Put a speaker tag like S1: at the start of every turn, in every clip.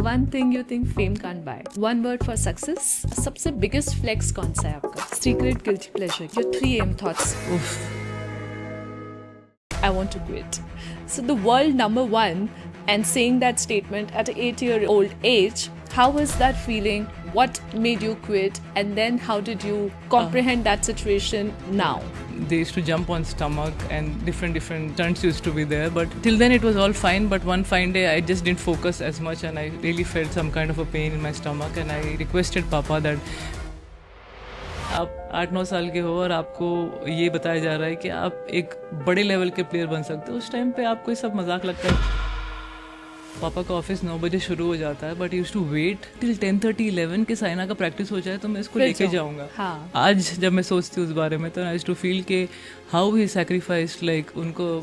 S1: One thing you think fame can't buy. One word for success. सबसे biggest flex कौन सा है आपका? Secret guilty pleasure. Your 3 AM thoughts.
S2: Oof.
S1: I want to quit. So the world number one, and saying that statement at an 8-year-old age, how was that feeling? What made you quit? And then how did you comprehend that situation now?
S2: They used to jump on stomach and different stunts used to be there, but till then it was all fine. But one fine day I just didn't focus as much and I really felt some kind of a pain in my stomach, and I requested Papa that आप 8-9 साल के हो और आपको ये बताया जा रहा है कि आप एक बड़े लेवल के प्लेयर बन सकते हो। उस टाइम पे आपको ये सब मजाक लगता है। पापा का ऑफिस 9 बजे शुरू हो जाता है, but use to wait till 10:30-11 के साइना का प्रैक्टिस हो जाए तो मैं इसको लेके जाऊंगा।
S1: हाँ।
S2: आज जब मैं सोचती हूँ उस बारे में तो आई यूज्ड टू फील के हाउ ही सैक्रिफाइस्ड, लाइक उनको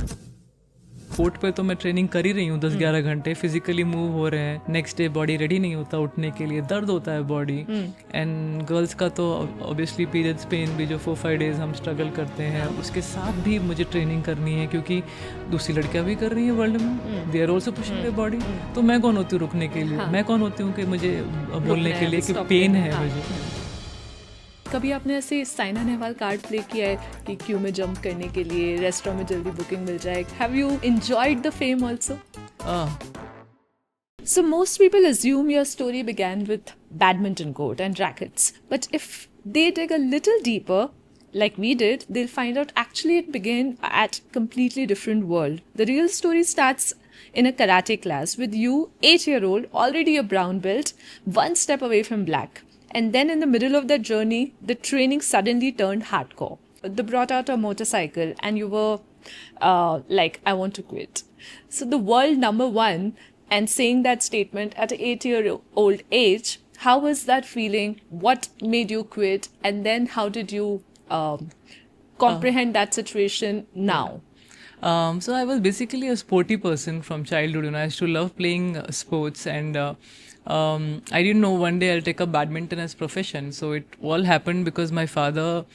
S2: कोर्ट पे तो मैं ट्रेनिंग कर ही रही हूँ 10-11 घंटे, फिजिकली मूव हो रहे हैं, नेक्स्ट डे बॉडी रेडी नहीं होता उठने के लिए, दर्द होता है बॉडी। एंड गर्ल्स का तो ऑब्वियसली पीरियड्स पेन भी जो 4-5 डेज हम स्ट्रगल करते हैं, उसके साथ भी मुझे ट्रेनिंग करनी है क्योंकि दूसरी लड़कियां भी कर रही हैं वर्ल्ड में, they are also pushing their body. तो मैं कौन होती हूँ रुकने के लिए? मैं कौन होती हूँ कि मुझे बोलने के लिए कि पेन है मुझे।
S1: कभी आपने ऐसे साइना नेहवाल कार्ड प्ले किया है कि क्यू में जंप करने के लिए रेस्टोरेंट में जल्दी बुकिंग मिल जाए? Have you enjoyed the fame also? So most people assume your story began with badminton court and rackets, but if they dig a little deeper, like we did, they'll find out actually it began at completely different world. The real story starts in a karate class with you, 8-year-old, already a brown belt, one step away from black. And then in the middle of that journey, the training suddenly turned hardcore. They brought out a motorcycle and you were like, I want to quit. So the world number one, and saying that statement at an 8-year-old age, how was that feeling? What made you quit? And then how did you comprehend that situation now?
S2: So I was basically a sporty person from childhood, and I used to love playing sports, and I didn't know one day I'll take up badminton as profession. So it all happened because my father,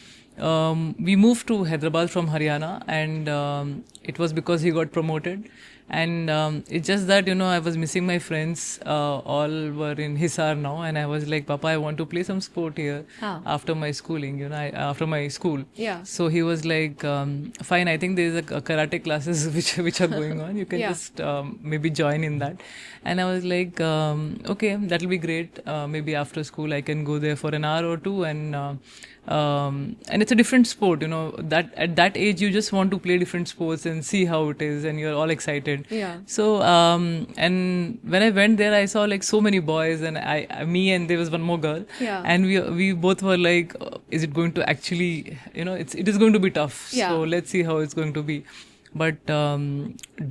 S2: we moved to Hyderabad from Haryana, and it was because he got promoted. And it's just that, I was missing my friends. All were in Hisar now, and I was like, Papa, I want to play some sport here after my schooling, after my school.
S1: Yeah.
S2: So he was like, fine, I think there's a karate classes which are going on. You can just maybe join in that. And I was like, okay, that'll be great. Maybe after school I can go there for an hour or two, and it's a different sport, that at that age you just want to play different sports and see how it is, and you're all excited.
S1: Yeah.
S2: So and when I went there, I saw like so many boys, and me and there was one more girl.
S1: Yeah.
S2: And we both were like, is it going to actually, it is going to be tough.
S1: Yeah.
S2: So let's see how it's going to be. But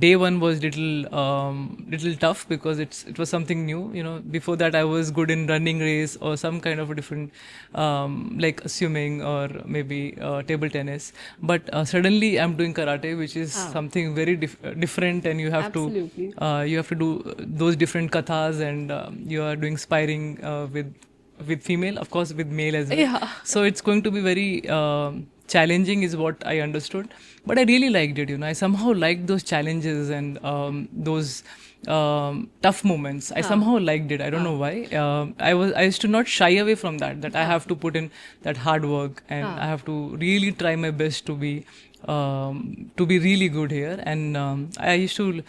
S2: day one was little tough because it was something new. Before that I was good in running race or some kind of a different, like swimming or maybe table tennis. But suddenly I'm doing karate, which is something very different, and you have
S1: Absolutely.
S2: you have to do those different kathas, and you are doing sparring with female, of course with male as well.
S1: Yeah.
S2: So it's going to be very challenging is what I understood, but I really liked it. I somehow liked those challenges and those tough moments. I somehow liked it. I don't know why. I used to not shy away from that I have to put in that hard work, and I have to really try my best to be really good here. And I used to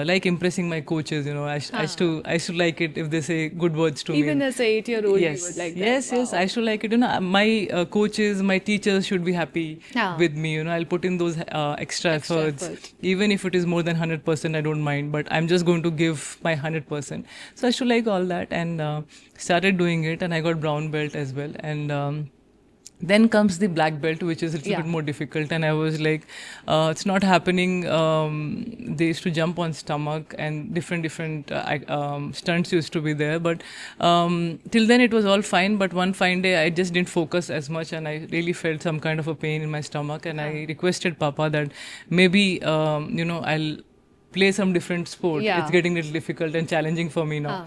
S2: like impressing my coaches. I used to like it if they say good words to me.
S1: Even as an 8-year-old,
S2: Yes,
S1: you would like that.
S2: yes,
S1: Wow.
S2: yes. I should like it. My coaches, my teachers should be happy with me. I'll put in those extra efforts,
S1: effort.
S2: even if it is more than 100%. I don't mind, but I'm just going to give my 100%. So I should like all that, and started doing it, and I got brown belt as well, and. Then comes the black belt, which is a little bit more difficult, and I was like, it's not happening. They used to jump on stomach, and different stunts used to be there, but till then it was all fine. But one fine day I just didn't focus as much, and I really felt some kind of a pain in my stomach, and I requested Papa that maybe I'll play some different sport.
S1: Yeah.
S2: It's getting a little difficult and challenging for me now.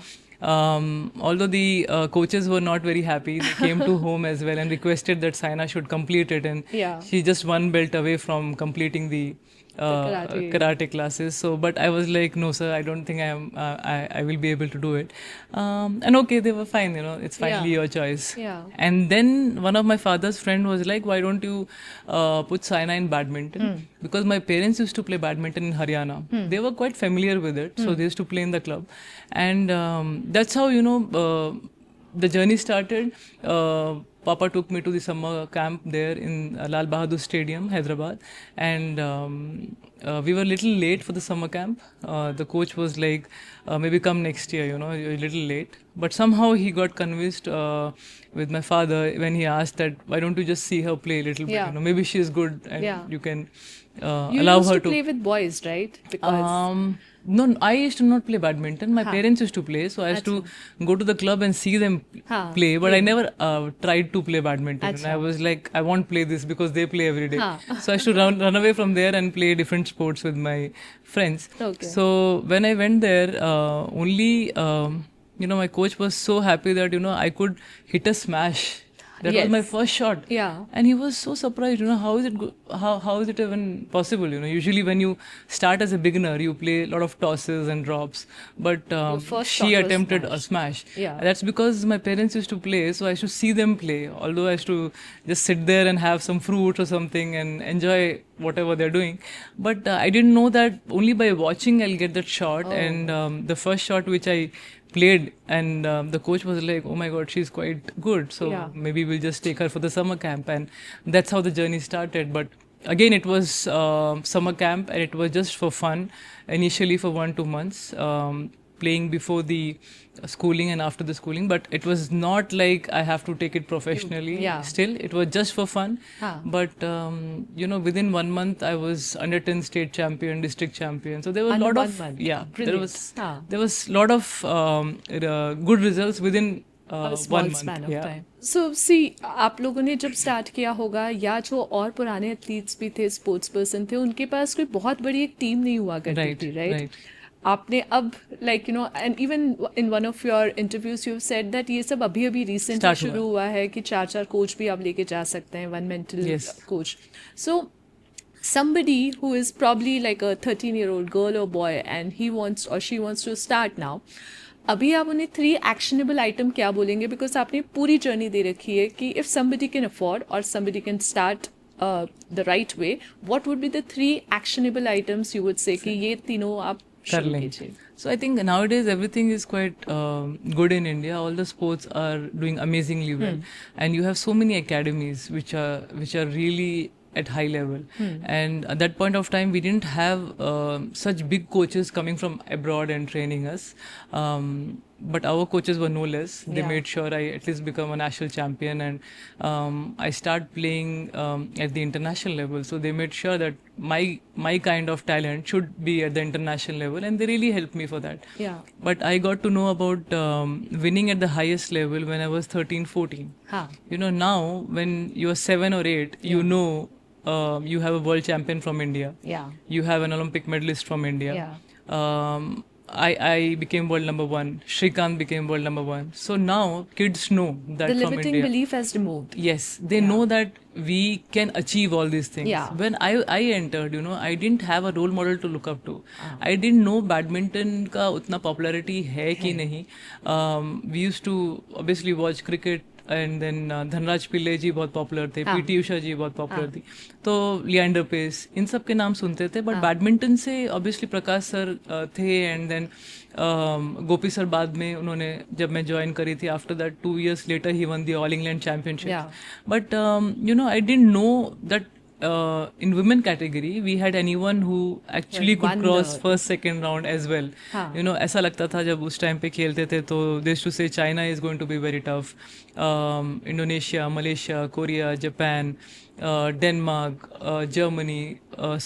S2: Although the coaches were not very happy, they came to home as well and requested that Saina should complete it, and
S1: Yeah.
S2: she's just one belt away from completing the karate classes. So, but I was like, no, sir, I don't think I will be able to do it. And okay, they were fine. It's finally
S1: Yeah.
S2: your choice.
S1: Yeah.
S2: And then one of my father's friend was like, why don't you put Saina in badminton? Because my parents used to play badminton in Haryana. They were quite familiar with it, so they used to play in the club, and that's how the journey started. Papa took me to the summer camp there in Lal Bahadur Stadium, Hyderabad, and we were a little late for the summer camp. The coach was like, maybe come next year, you're a little late. But somehow he got convinced with my father when he asked that, why don't you just see her play a little bit?
S1: Yeah.
S2: Maybe she is good and
S1: Yeah.
S2: you can
S1: You
S2: allow
S1: used
S2: her
S1: to play with boys, right? Because
S2: no, I used to not play badminton. My parents used to play, so I used to go to the club and see them
S1: हाँ,
S2: play. But I never tried to play badminton. And I
S1: अच्छा.
S2: was like, I won't play this because they play every day.
S1: हाँ.
S2: So I used to run away from there and play different sports with my friends.
S1: Okay.
S2: So when I went there, only my coach was so happy that I could hit a smash. That was
S1: Yes.
S2: my first shot.
S1: Yeah.
S2: And he was so surprised, how is it how is it even possible? Usually when you start as a beginner, you play a lot of tosses and drops. But
S1: first
S2: she
S1: shot was
S2: attempted
S1: smash.
S2: a smash.
S1: Yeah.
S2: That's because my parents used to play, so I used to see them play. Although I used to just sit there and have some fruit or something and enjoy whatever they're doing. But I didn't know that only by watching I'll get that shot.
S1: Oh.
S2: And the first shot which I played, and the coach was like, oh my god, she's quite good, so
S1: Yeah.
S2: maybe we'll just take her for the summer camp. And that's how the journey started. But again, it was summer camp, and it was just for fun initially for 1-2 months, playing before the schooling and after the schooling. But it was not like I have to take it professionally.
S1: Yeah.
S2: Still, it was just for fun.
S1: Huh.
S2: But within 1 month I was under 10 state champion, district champion. So there was a
S1: Under
S2: lot
S1: 1
S2: of
S1: month.
S2: yeah,
S1: Brilliant. Huh.
S2: there was a lot of good results within
S1: a small
S2: 1 month.
S1: span of
S2: Yeah.
S1: time. So see, आप लोगों ने जब start किया होगा, या जो और पुराने एथलीट्स भी थे, स्पोर्ट्स पर्सन थे, उनके पास कोई बहुत बड़ी एक टीम नहीं हुआ करती
S2: Right,
S1: थी, राइट?
S2: right.
S1: आपने अब and even in one of your interviews you said that ये सब अभी अभी रिसेंटली
S2: Start
S1: शुरू हुआ है कि 4 कोच भी आप लेके जा सकते हैं, one mental
S2: Yes.
S1: coach. So somebody who is probably like a 13-year-old girl or boy and he wants or she wants to start now, अभी आप उन्हें 3 एक्शनेबल आइटम क्या बोलेंगे? बिकॉज आपने पूरी जर्नी दे रखी है कि if somebody can afford or somebody can start the right way, what would be the 3 actionable items you would say कि ये तीनों आप
S2: कर
S1: शुरू
S2: लेंगे.
S1: कीजिए?
S2: So I think nowadays everything is quite good in India. All the sports are doing amazingly well, and you have so many academies which are really at high level. And at that point of time, we didn't have such big coaches coming from abroad and training us. But our coaches were no less. They
S1: Yeah.
S2: made sure I at least become a national champion, and I start playing at the international level. So they made sure that my kind of talent should be at the international level, and they really helped me for that.
S1: Yeah.
S2: But I got to know about winning at the highest level when I was 13, 14.
S1: हाँ.
S2: Now when you're 7 or 8, you have a world champion from India.
S1: Yeah.
S2: You have an Olympic medalist from India.
S1: Yeah.
S2: I became world number 1. Shrikant became world number 1. So now kids know that
S1: The
S2: from
S1: limiting
S2: India.
S1: belief has removed.
S2: Yes, they know that we can achieve all these things.
S1: Yeah.
S2: When I entered, I didn't have a role model to look up to. I didn't know badminton का उतना popularity है कि नहीं. We used to obviously watch cricket, and then Dhanraj Pillay जी बहुत popular थे, PT Usha जी बहुत popular थी, तो लियांडर पेस, इन सब के नाम सुनते थे. बट बैडमिंटन से ऑब्वियसली प्रकाश सर थे, एंड देन गोपी सर बाद में उन्होंने, जब मैं ज्वाइन करी थी, after that 2 years later he won the all England championship.
S1: Yeah.
S2: But I didn't know that in women category we had anyone who actually
S1: Like
S2: could
S1: won
S2: cross
S1: the-
S2: first second round as well.
S1: हाँ.
S2: ऐसा लगता था जब उस time पे खेलते थे, तो they used to say China is going to be very tough, Indonesia, Malaysia, Korea, Japan, Denmark, Germany,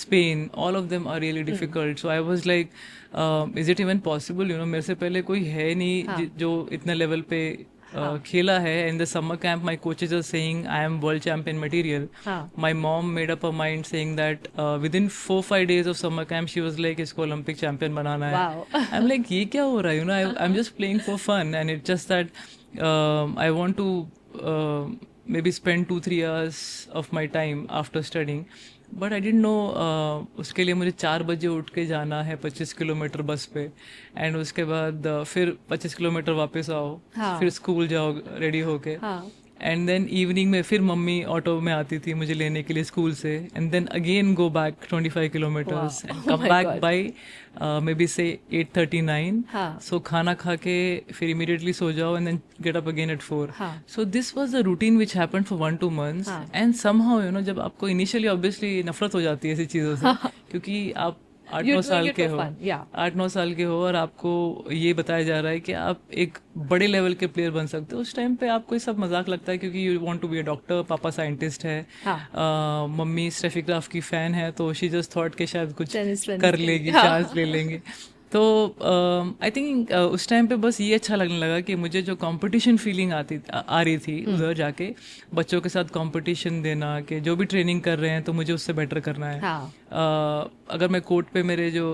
S2: Spain, all of them are really difficult. So I was like, is it even possible? मेरे से पहले कोई है नहीं जो इतने level पे खेला है. In the summer camp, my coaches are saying I am world champion material.
S1: हाँ.
S2: My mom made up her mind saying that within 4-5 days of summer camp, she was like, इसको Olympic champion बनाना है.
S1: Wow.
S2: I'm like, ये क्या हो रहा है? I'm just playing for fun, and it's just that I want to maybe spend 2-3 hours of my time after studying but I didn't know उसके लिए मुझे 4 बजे उठ के जाना है 25 किलोमीटर बस पे, एंड उसके बाद फिर 25 किलोमीटर वापस आओ,
S1: हाँ
S2: फिर स्कूल जाओ रेडी होके,
S1: हाँ
S2: एंड देन इवनिंग में फिर मम्मी ऑटो में आती थी मुझे लेने के लिए स्कूल से, and then again go back 25 kilometres and
S1: वाह oh
S2: come
S1: my
S2: back
S1: god
S2: by maybe say 8:39.
S1: हाँ
S2: सो खाना खा के फिर इमीडिएटली सो जाओ and then get up again at 4.
S1: हाँ
S2: so this was the routine which happened for 1-2 months,
S1: हाँ
S2: एंड समहाउ यू नो जब आपको इनिशियली ऑब्वियसली नफरत हो जाती है ऐसी चीज़ों से, क्योंकि आप आठ
S1: you're
S2: नौ
S1: doing
S2: साल
S1: it
S2: के
S1: for
S2: हो
S1: fun yeah
S2: 8-9 साल के हो और आपको ये बताया जा रहा है कि आप एक बड़े लेवल के प्लेयर बन सकते हो. उस टाइम पे आपको ये सब मजाक लगता है क्योंकि you want to be a doctor, पापा साइंटिस्ट है,
S1: हाँ
S2: मम्मी स्टेफी ग्राफ की फ़ैन है, तो शी जस्ट थॉट कि शायद कुछ
S1: टेनिस
S2: कर
S1: वेनिस
S2: लेगी,
S1: हाँ
S2: चांस ले लेंगे. तो आई थिंक उस टाइम पे बस ये अच्छा लगने लगा कि मुझे जो कंपटीशन फीलिंग आ रही थी उधर जाके बच्चों के साथ कंपटीशन देना कि जो भी ट्रेनिंग कर रहे हैं तो मुझे उससे बेटर करना है.
S1: हाँ
S2: अगर मैं कोर्ट पे मेरे जो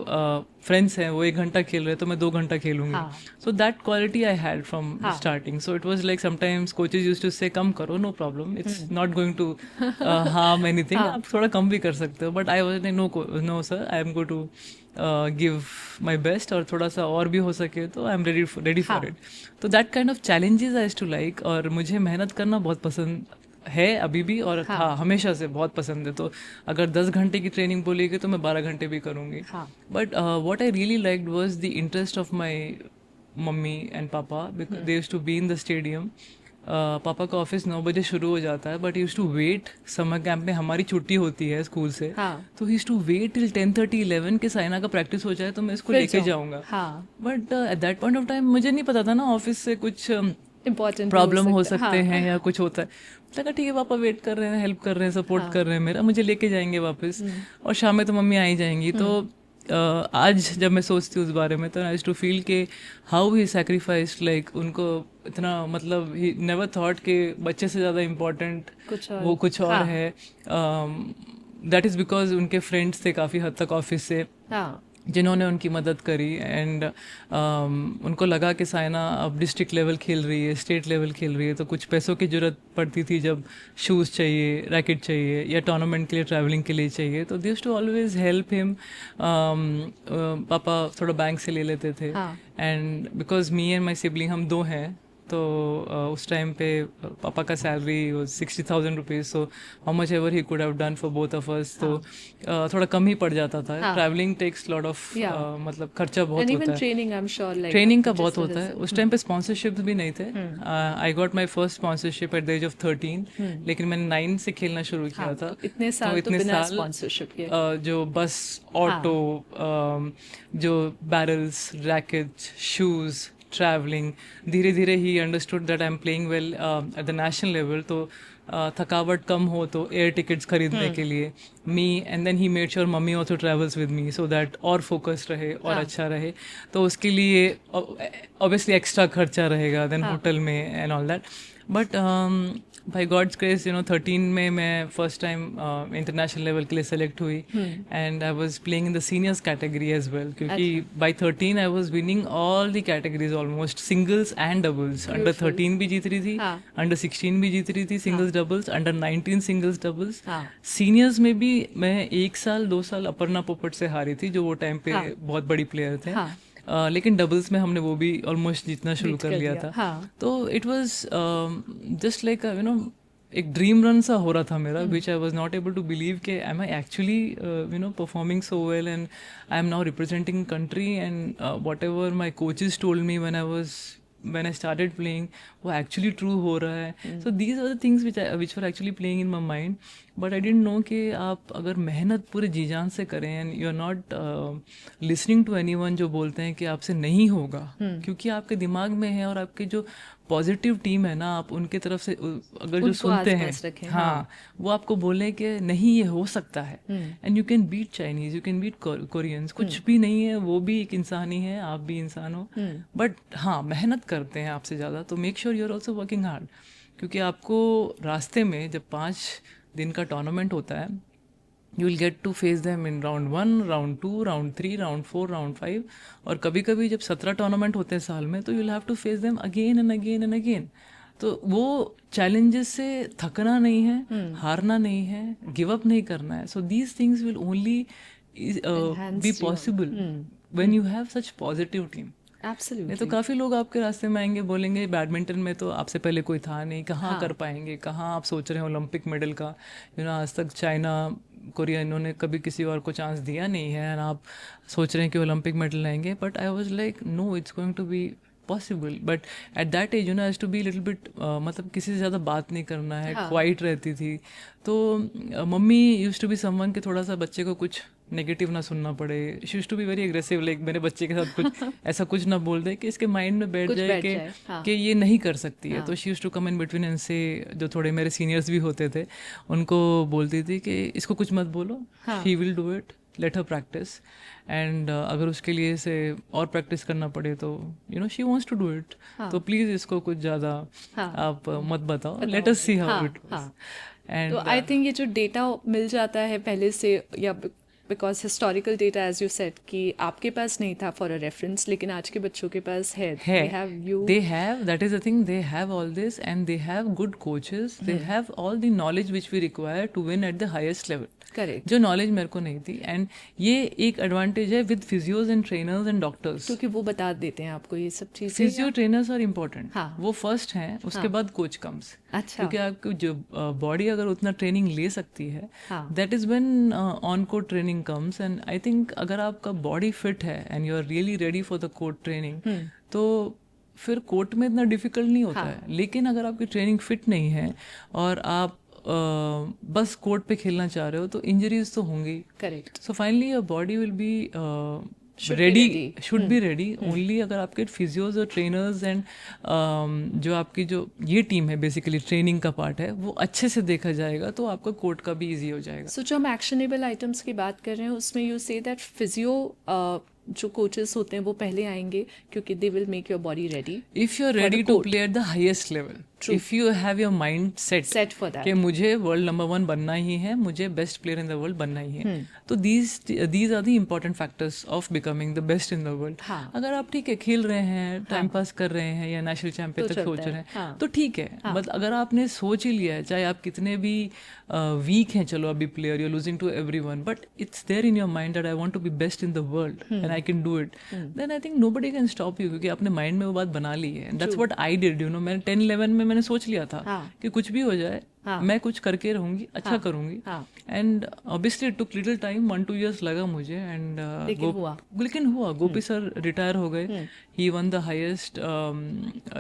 S2: फ्रेंड्स हैं वो 1 घंटा खेल रहे हैं तो मैं 2 घंटा खेलूंगी.
S1: हाँ
S2: so that quality I had from
S1: हाँ
S2: starting. So it was like sometimes coaches used to say कम करो, no problem, it's not going to harm anything,
S1: हाँ
S2: आप थोड़ा कम भी कर सकते हो. But I was like no sir, I am go to give my best, और थोड़ा सा और भी हो सके तो आई एम रेडी फॉर
S1: हाँ
S2: इट. तो that kind of challenges I to like, और मुझे मेहनत करना बहुत पसंद है अभी भी, और
S1: हाँ
S2: था हमेशा से बहुत पसंद है. तो अगर 10 घंटे की ट्रेनिंग बोलेगी तो मैं 12 घंटे भी करूँगी.
S1: हाँ
S2: but what I really liked was the interest of my mummy and papa, because they used to be in the stadium. Papa का ऑफिस 9 बजे शुरू हो जाता है, but use to wait, summer camp में हमारी छुट्टी होती है स्कूल से,
S1: हाँ
S2: तो यूज टू वेट टिल 10:30-11 के साइना का प्रैक्टिस हो जाए तो मैं इसको
S1: फिर
S2: लेके
S1: जाओ
S2: जाऊंगा.
S1: हाँ
S2: but at that point of time मुझे नहीं पता था ना ऑफिस से कुछ
S1: इम्पोर्टेंट
S2: प्रॉब्लम हो
S1: सकता
S2: सकते
S1: है
S2: हैं
S1: हाँ
S2: या कुछ होता है. लगा ठीक है पापा वेट कर रहे हैं, हेल्प कर रहे हैं, सपोर्ट
S1: हाँ
S2: कर रहे हैं मेरा, मुझे लेके जाएंगे वापस, और शाम में तो मम्मी आ ही जाएंगी. तो आज जब मैं सोचती हूँ उस बारे में तो आई टू फील के हाउ ही सैक्रिफाइस्ड, लाइक उनको इतना, मतलब ही नेवर थॉट कि बच्चे से ज़्यादा इम्पोर्टेंट
S1: कुछ और
S2: वो कुछ और
S1: हाँ
S2: है. दैट इज़ बिकॉज उनके फ्रेंड्स थे काफ़ी हद तक ऑफिस से
S1: हाँ
S2: जिन्होंने उनकी मदद करी, एंड उनको लगा कि साइना अब डिस्ट्रिक्ट लेवल खेल रही है, स्टेट लेवल खेल रही है, तो कुछ पैसों की ज़रूरत पड़ती थी, जब शूज़ चाहिए, रैकेट चाहिए, या टूर्नामेंट के लिए ट्रैवलिंग के लिए चाहिए, तो they used to always help him. पापा थोड़ा बैंक से ले लेते थे,
S1: हाँ
S2: and because me and my sibling हम दो हैं, तो उस टाइम पे पापा का सैलरी वो 60,000 rupees, so how much ever he could have done for both of us. तो थोड़ा कम ही पड़ जाता था.
S1: हाँ
S2: travelling takes lot of,
S1: Yeah.
S2: मतलब खर्चा बहुत
S1: and
S2: होता
S1: even
S2: है.
S1: training I'm sure like
S2: training का
S1: just
S2: बहुत
S1: the
S2: होता है.
S1: result.
S2: उस टाइम पे स्पॉन्सरशिप भी नहीं थे. I got my first sponsorship at the age of 13, लेकिन मैंने 9 से खेलना शुरू किया
S1: हाँ
S2: था.
S1: तो इतने साल तो
S2: इतने
S1: बिना
S2: साल,
S1: स्पॉन्सरशिप के
S2: जो बस, ऑटो, जो बैरल्स, रैकेट, शूज़, ट्रैवलिंग, धीरे धीरे he understood that I am playing well at the national level. तो थकावट कम हो तो एयर टिकट्स खरीदने के लिए me, and then he made sure mummy also travels with me so that और फोकस रहे और
S1: हाँ
S2: अच्छा रहे. तो उसके लिए ऑब्वियसली एक्स्ट्रा खर्चा रहेगा देन
S1: हाँ
S2: होटल में and all that. But by God's grace 13 में मैं फर्स्ट टाइम इंटरनेशनल लेवल के लिए सेलेक्ट हुई, and I was playing in the seniors category as well, क्योंकि by 13 I was winning all the categories almost, singles and doubles. Under 13 भी जीत रही थी,
S1: हाँ
S2: अंडर 16 भी जीत रही थी singles doubles, under 19 singles doubles.
S1: हाँ
S2: सीनियर्स में भी मैं 1 साल 2 साल अपर्णा पोपट से हारी थी, जो वो टाइम पे
S1: हाँ
S2: बहुत बड़ी प्लेयर थे.
S1: हाँ
S2: लेकिन डबल्स में हमने वो भी ऑलमोस्ट जीतना शुरू
S1: बीट
S2: कर लिया था.
S1: हाँ
S2: तो इट वाज जस्ट लाइक एक ड्रीम रन सा हो रहा था मेरा, which I was not able to believe के am I actually performing so well, and I am now representing country, and whatever my coaches told me when I started playing, वो actually true हो रहा है. So these are the things which were actually playing in my mind, but I didn't know कि आप अगर मेहनत पूरे जी जान से करें and you're not listening to anyone जो बोलते हैं कि आपसे नहीं होगा, क्योंकि आपके दिमाग में है, और आपके जो पॉजिटिव टीम है ना, आप उनके तरफ से अगर जो सुनते हैं, हाँ, वो आपको बोले कि नहीं ये हो सकता है, and you can beat Chinese, you can beat Koreans, कुछ भी नहीं है, वो भी एक इंसान ही है, आप भी इंसान हो, बट हाँ मेहनत करते हैं आपसे ज़्यादा, तो make sure you are also working hard, क्योंकि आपको रास्ते में जब 5 दिन का टूर्नामेंट होता है, you will get to face them in round 1, round 2, round 3, round 4, round 5, और कभी कभी जब 17 टूर्नामेंट होते हैं साल में, तो you'll have to face them again and again and again. तो वो चैलेंजेस से थकना नहीं है, हारना नहीं है, गिव अप नहीं करना है. So these things will only be possible when you have such positive team. नहीं तो काफ़ी लोग आपके रास्ते में आएंगे, बोलेंगे बैडमिंटन में तो आपसे पहले कोई था नहीं, कहाँ कर पाएंगे, कहाँ आप सोच रहे हैं ओलंपिक मेडल का. आज तक चाइना, कोरिया, इन्होंने कभी किसी और को चांस दिया नहीं है, एंड आप सोच रहे हैं कि ओलंपिक मेडल लाएंगे. But I was like no, it's going to be possible. But at that age has to be little bit, मतलब किसी से ज़्यादा बात नहीं करना है, क्वाइट रहती थी. तो मम्मी यूज टू बी समवन कि थोड़ा सा बच्चे को कुछ नेगेटिव ना सुनना पड़े. She use to be very aggressive, like मेरे बच्चे के साथ कुछ ऐसा कुछ ना बोल दे कि इसके माइंड में बैठ जाए कि ये नहीं कर सकती है. तो she use to come in between and से, जो थोड़े मेरे सीनियर्स भी होते थे उनको बोलती थी कि इसको कुछ मत बोलो, she will do it, let her practice. And अगर उसके लिए से और प्रैक्टिस करना पड़े तो she wants to do it, तो प्लीज इसको कुछ ज़्यादा आप मत बताओ, let us see how it was.
S1: And I think ये जो डेटा मिल जाता है पहले से, या because historical data as you said कि आपके पास नहीं था फॉर अ रेफरेंस, लेकिन आज के बच्चों के पास है.
S2: They have, that is the thing, they have all this, and they have good coaches, they have all the knowledge which we require to win at the highest level.
S1: Correct.
S2: जो knowledge मेरे को नहीं थी, and ये एक advantage है with physios and trainers and doctors,
S1: क्योंकि वो बता देते हैं आपको ये सब चीजें.
S2: फिजियो ट्रेनर्स आर इम्पोर्टेंट, वो फर्स्ट हैं, उसके बाद कोच कम्स.
S1: अच्छा.
S2: क्योंकि आपकी जो बॉडी अगर उतना ट्रेनिंग ले सकती है, that is when on court training comes. And I think अगर आपका बॉडी फिट है and you are really ready for the court training, तो फिर कोर्ट में इतना डिफिकल्ट नहीं होता है. लेकिन अगर आपकी ट्रेनिंग फिट नहीं है और आप बस कोर्ट पे खेलना चाह रहे हो, तो इंजरीज तो होंगी.
S1: Correct.
S2: So finally your body will be ready, should be ready only अगर आपके फिजियोज और ट्रेनर्स एंड जो आपकी जो ये टीम है बेसिकली ट्रेनिंग का पार्ट है, वो अच्छे से देखा जाएगा, तो आपका कोर्ट का भी ईजी हो जाएगा.
S1: सो जो हम एक्शनेबल आइटम्स की बात कर रहे हैं उसमें यू से दैट फिजियो जो कोचेस होते हैं वो पहले आएंगे, क्योंकि they will make your body ready.
S2: If you are ready to play at the highest level, if you have your mind set
S1: for that
S2: कि मुझे वर्ल्ड नंबर 1 बनना ही है, मुझे best player in the world बनना ही है, तो these are the important factors of becoming the best in the world. अगर आप ठीक है खेल रहे हैं, टाइम पास कर रहे हैं, या नेशनल चैंपियन तक सोच रहे हैं, तो ठीक है. बट अगर आपने सोच ही लिया है, चाहे आप कितने भी वीक हैं, चलो अभी player, you are losing to everyone, but it's there in your mind that I want to be best in the world and I can do it, then I think nobody can stop you, क्योंकि आपने mind में वो बात बना ली है. That's what I did. मैंने 10-11 में मैंने सोच लिया था कि कुछ भी हो जाए, मैं कुछ करके रहूंगी, अच्छा करूंगी. And obviously it took little time, 1-2 years लगा मुझे. एंड लेकिन हुआ. गोपी सर रिटायर हो गए, he won the highest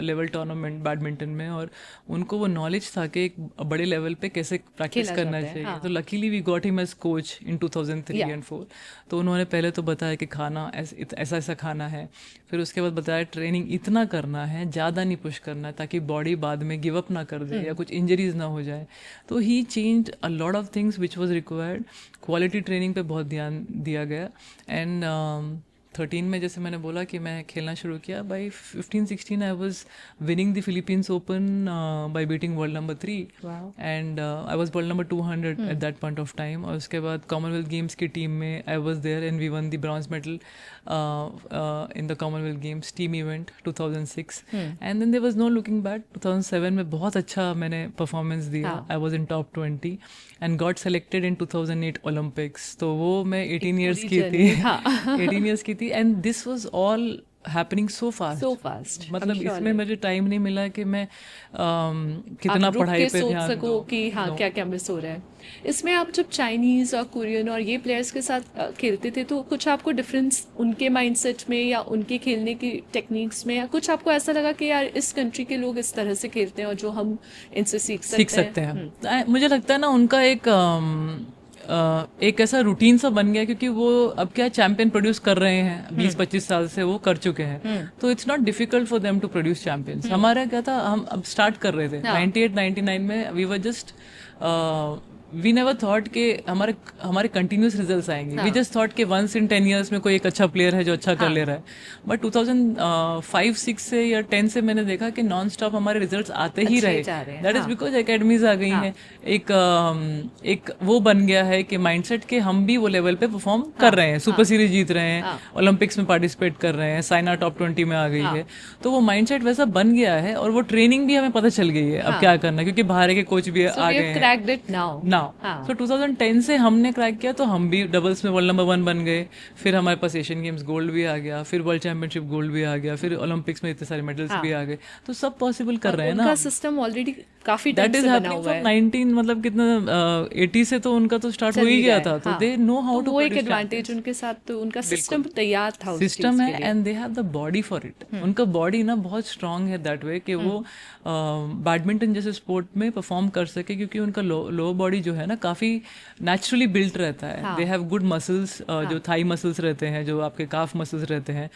S2: level tournament badminton में, और उनको वो नॉलेज था कि एक बड़े लेवल पे कैसे प्रैक्टिस करना चाहिए. तो luckily we got him as coach in 2003 and 4. तो उन्होंने पहले तो बताया कि खाना ऐसा ऐसा खाना है, फिर उसके बाद बताया ट्रेनिंग इतना करना है, ज़्यादा नहीं पुश करना है, ताकि बॉडी बाद में गिव अप ना कर दे या कुछ इंजरीज ना हो जाए. तो he changed a lot of things which was required. Quality training पे बहुत ध्यान दिया गया. एंड 13 में जैसे मैंने बोला कि मैं खेलना शुरू किया, by 15-16 I was winning the Philippines open by beating world number 3, and I was world number 200 at that point of time. और उसके बाद कॉमनवेल्थ गेम्स की टीम में I was there and we won the bronze medal in the Commonwealth Games team event 2006. And then there was no looking back. 2007 में बहुत अच्छा मैंने performance दिया. I was in top 20 and got selected in 2008 Olympics. तो वो मैं 18 years की थी. 18 ईयर्स की थी. And this was all happening so fast. मतलब इसमें मुझे टाइम नहीं मिला कि मैं कितना पढ़ाई पे ध्यान
S1: सकूं कि क्या क्या मिस हो रहा है. इसमें आप जब चाइनीज और कोरियन और ये प्लेयर्स के साथ खेलते थे, तो कुछ आपको डिफरेंस उनके माइंडसेट में या उनके खेलने की टेक्निक्स में, या कुछ आपको ऐसा लगा कि यार इस कंट्री के लोग इस तरह से खेलते हैं और जो हम इनसे सीख सकते
S2: हैं? मुझे लगता है ना उनका एक ऐसा रूटीन सा बन गया, क्योंकि वो अब क्या चैंपियन प्रोड्यूस कर रहे हैं 20-25 साल से वो कर चुके हैं. तो it's not difficult for them to produce champions. हमारा क्या था, हम अब स्टार्ट कर रहे थे 98-99 में. We were just we never thought कि हमारे हमारे कंटिन्यूस रिजल्ट्स आएंगे. वी जस्ट थॉट कि वंस इन 10 years में कोई एक अच्छा प्लेयर है जो अच्छा कर ले रहा है. बट 2005-6 से या 10 से मैंने देखा कि नॉन स्टॉप हमारे रिजल्ट्स आते ही रहे. दैट इज बिकॉज एकेडमीज आ गई हैं. एक वो बन गया है कि माइंडसेट के हम भी वो लेवल पे परफॉर्म कर रहे हैं. सुपर सीरीज जीत रहे हैं, ओलंपिक्स में पार्टिसिपेट कर रहे हैं, साइना टॉप 20 में आ गई है. तो वो माइंडसेट वैसा बन गया है और वो ट्रेनिंग भी हमें पता चल गई है अब क्या करना है, क्योंकि बाहर के कोच भी आ गए हैं. So 2010 से हमने क्रैक किया तो हम भी डबल्स में वर्ल्ड नंबर 1 बन गए. फिर हमारे पास एशियन गेम्स गोल्ड भी आ गया, फिर वर्ल्ड चैंपियनशिप गोल्ड भी आ गया, फिर ओलंपिक्स में इतने सारे मेडल्स भी आ गए. तो सब पॉसिबल कर रहे हैं ना.
S1: उनका सिस्टम ऑलरेडी काफी टाइम से बना हुआ है.
S2: 19 मतलब कितना 80 से तो उनका तो स्टार्ट हो ही गया था. तो दे नो हाउ टू.
S1: वो एक एडवांटेज उनके साथ, तो उनका सिस्टम तैयार था.
S2: सिस्टम है and they have the body for it. उनका बॉडी ना बहुत स्ट्रांग है दैट वे कि वो बैडमिंटन जैसे स्पोर्ट में परफॉर्म कर सके, क्योंकि उनका लोअर बॉडी जो है ना काफी नेचुरली बिल्ट रहता है. दे हैव गुड मसल्स, जो थाई मसल्स रहते हैं, जो आपके काफ मसल्स रहते हैं,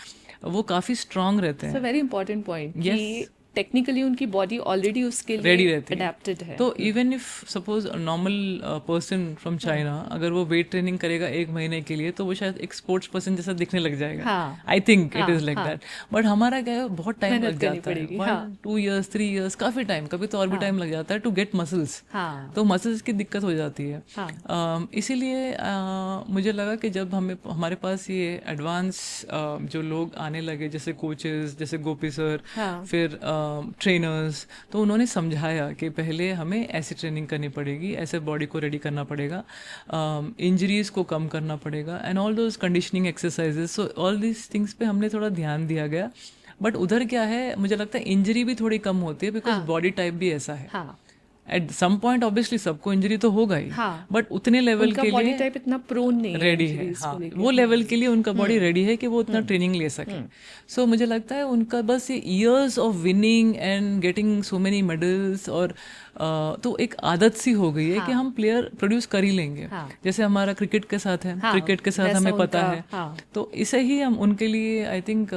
S2: वो काफी स्ट्रांग रहते हैं.
S1: वेरी इंपॉर्टेंट पॉइंट कि टेक्निकली उनकी बॉडी ऑलरेडी उसके लिए
S2: रेडी रहती
S1: अडेप्टेड है.
S2: तो even if suppose normal person from China अगर वो वेट ट्रेनिंग करेगा 1 महीने के लिए तो वो शायद एक स्पोर्ट्स पर्सन जैसा दिखने लग जाएगा. I think it is like that. But हमारा क्या है, बहुत टाइम लग जाता है. 1, 2 years 3 years काफी टाइम, कभी तो और भी टाइम लग जाता है टू गेट मसल्स. तो मसल्स की दिक्कत हो जाती है. इसीलिए मुझे लगा कि जब हमारे पास ये एडवांस जो लोग आने लगे, जैसे कोचेस, जैसे गोपी सर, फिर ट्रेनर्स, तो उन्होंने समझाया कि पहले हमें ऐसी ट्रेनिंग करनी पड़ेगी, ऐसे बॉडी को रेडी करना पड़ेगा, इंजरीज को कम करना पड़ेगा and all those conditioning exercises. So all these things पे हमने थोड़ा ध्यान दिया गया. बट उधर क्या है, मुझे लगता है इंजरी भी थोड़ी कम होती है बिकॉज बॉडी टाइप भी ऐसा है. एट सम पॉइंट ऑब्वियसली सबको इंजरी तो होगा ही, बट उतने लेवल के
S1: बॉडी
S2: लिए
S1: टाइप इतना प्रोन नहीं
S2: रेडी है. वो लेवल के लिए उनका बॉडी रेडी है कि वो उतना ट्रेनिंग ले सके. सो मुझे लगता है उनका बस ये years of winning and getting so many medals और तो एक आदत सी हो गई है कि हम प्लेयर प्रोड्यूस कर ही लेंगे. जैसे हमारा क्रिकेट के साथ है, क्रिकेट के साथ हमें पता है. तो इसे ही हम उनके लिए आई थिंक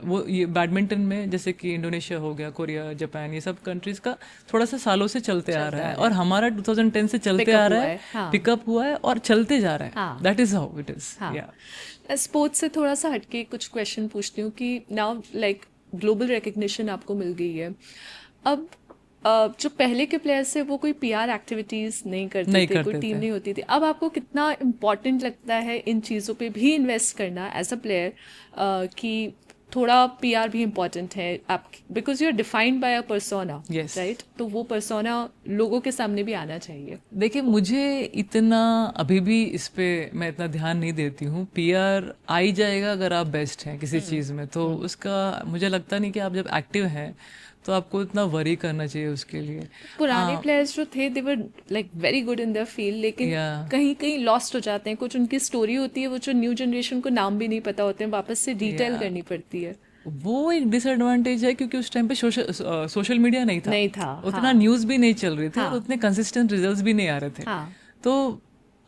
S2: वो ये बैडमिंटन में जैसे कि इंडोनेशिया हो गया, कोरिया, जापान, ये सब कंट्रीज का थोड़ा सा सालों से चलते आ रहा है और हमारा 2010 से चलते आ रहा है, पिकअप हुआ है और चलते जा रहा है. That is how it is.
S1: Sports से थोड़ा सा हटके कुछ क्वेश्चन पूछती हूँ कि नाउ लाइक ग्लोबल रिकग्निशन आपको मिल गई है. अब जो पहले के प्लेयर्स थे वो कोई पीआर एक्टिविटीज नहीं करते थे, कोई टीम नहीं होती थी. अब आपको कितना इम्पोर्टेंट लगता है इन चीज़ों पे भी इन्वेस्ट करना एज अ प्लेयर, कि थोड़ा पीआर भी इम्पोर्टेंट है आप, because you are defined by a persona, right? तो वो पर्सोना लोगों के सामने भी आना चाहिए.
S2: देखिए, मुझे इतना अभी भी इस पे मैं इतना ध्यान नहीं देती हूँ. पीआर आ ही जाएगा अगर आप बेस्ट हैं किसी चीज़ में, तो उसका मुझे लगता नहीं कि आप जब एक्टिव हैं तो आपको इतना वरी करना चाहिए उसके लिए.
S1: पुराने प्लेयर्स जो थे they were like very good in their field, लेकिन कहीं कहीं लॉस्ट हो जाते हैं. कुछ उनकी स्टोरी होती है, वो जो न्यू जनरेशन को नाम भी नहीं पता होते हैं, वापस से डिटेल करनी पड़ती है.
S2: वो एक डिसएडवांटेज है क्योंकि उस टाइम पे सोशल मीडिया नहीं था. उतना न्यूज़ भी नहीं चल रही थी और उतने कंसिस्टेंट रिजल्ट्स भी नहीं आ रहे थे. तो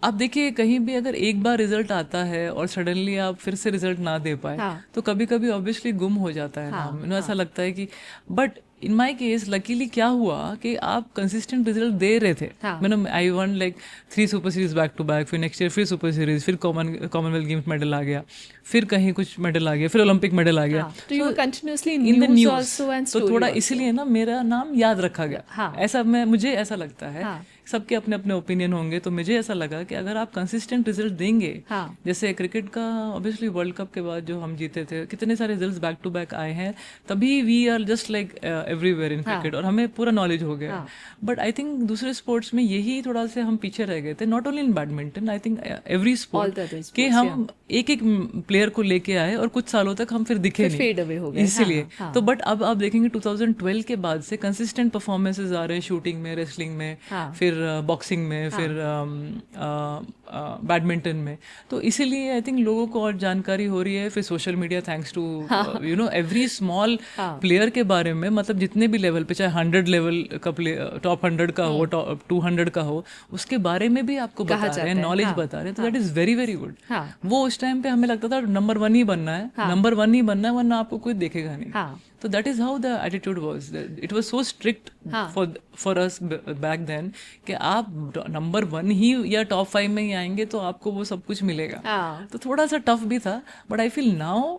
S2: आप देखिए, कहीं भी अगर एक बार रिजल्ट आता है और सडनली आप फिर से रिजल्ट ना दे पाए तो कभी कभी ऑब्वियसली गुम हो जाता है नाम. ऐसा लगता है कि but in my case luckily क्या हुआ कि आप कंसिस्टेंट रिजल्ट दे रहे थे. मैंने I won like 3 super series back to back, फिर नेक्स्ट ईयर फिर सुपर सीरीज, फिर कॉमनवेल्थ गेम्स मेडल आ गया, फिर कहीं कुछ मेडल आ गया, फिर ओलंपिक मेडल आ गया.
S1: In the news.
S2: तो थोड़ा इसीलिए ना मेरा नाम याद रखा गया. ऐसा मुझे ऐसा लगता है. सबके अपने अपने ओपिनियन होंगे, तो मुझे ऐसा लगा कि अगर आप कंसिस्टेंट रिजल्ट देंगे, जैसे क्रिकेट का ऑब्वियसली वर्ल्ड कप के बाद जो हम जीते थे, कितने सारे रिजल्ट्स बैक टू बैक आए हैं, तभी we are just like everywhere in cricket और हमें पूरा नॉलेज हो गया. बट आई थिंक दूसरे स्पोर्ट्स में यही थोड़ा से हम पीछे रह गए थे. Not only in badminton, I think every sport कि हम एक एक प्लेयर को लेके आए और कुछ सालों तक हम फिर दिखे नहीं, इसीलिए. तो बट अब आप देखेंगे 2012 के बाद से कंसिस्टेंट परफॉर्मेंसेज आ रहे हैं शूटिंग में, रेसलिंग में, फिर बॉक्सिंग में, फिर बैडमिंटन में. तो इसीलिए आई थिंक लोगों को और जानकारी हो रही है. फिर social media, thanks to you know every small player के बारे में, मतलब जितने भी लेवल पे, चाहे 100 लेवल का प्लेयर, टॉप 100 का हो, टॉप 200 का हो, उसके बारे में भी आपको बता रहे हैं, नॉलेज बता रहे हैं. तो that is very very good. वो उस टाइम पे हमें लगता था नंबर 1 ही बनना है, नंबर 1 ही बनना है, वरना आपको कोई देखेगा नहीं. तो that is how the attitude was. It was so strict for us back then कि आप नंबर 1 ही या टॉप 5 में ही आएंगे तो आपको वो सब कुछ मिलेगा. तो थोड़ा सा टफ भी था, but I feel now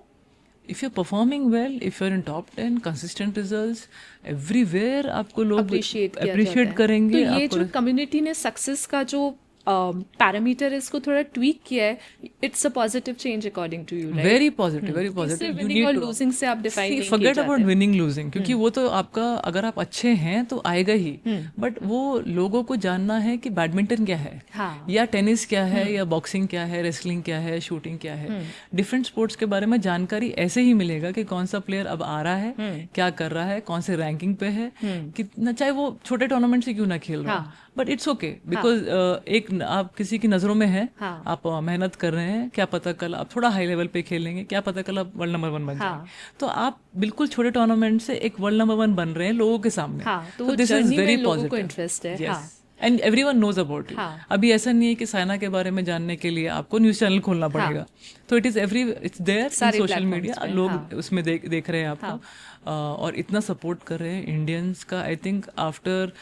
S2: if you're performing well, if you're in top 10, consistent results, everywhere आपको लोग appreciate करेंगे.
S1: तो ये जो कम्युनिटी ने सक्सेस का जो पैरामीटर इसको थोड़ा ट्वीक किया है, it's a positive change according to you, right?
S2: Very positive, very positive.
S1: Winning और लूजिंग से आप डिफाइन नहीं किए
S2: फॉरगेट अबाउट विनिंग लूजिंग, क्योंकि वो तो आपका, अगर आप अच्छे हैं तो आएगा ही, बट वो लोगों को जानना है कि बैडमिंटन क्या है, या टेनिस क्या है, या बॉक्सिंग क्या है, रेसलिंग क्या है, शूटिंग क्या है. डिफरेंट स्पोर्ट्स के बारे में जानकारी ऐसे ही मिलेगा कि कौन सा प्लेयर अब आ रहा है, क्या कर रहा है, कौन से रैंकिंग पे है, कितना, चाहे वो छोटे टूर्नामेंट से क्यों ना खेल रहा हो, बट इट्स ओके, बिकॉज एक आप किसी की नजरों में है, आप मेहनत कर रहे हैं, क्या पता कल आप थोड़ा हाई लेवल पे खेलेंगे, क्या पता कल आप वर्ल्ड नंबर 1 बन जाए. तो आप बिल्कुल छोटे टूर्नामेंट से एक वर्ल्ड नंबर 1 बन रहे हैं लोगों के सामने.
S1: तो this is very positive.
S2: And everyone knows about it. अभी ऐसा नहीं है कि साइना के बारे में जानने के लिए आपको न्यूज चैनल खोलना पड़ेगा. तो it's there in social media, लोग उसमें देख रहे हैं आपको, और इतना सपोर्ट कर रहे हैं इंडियंस का. I think after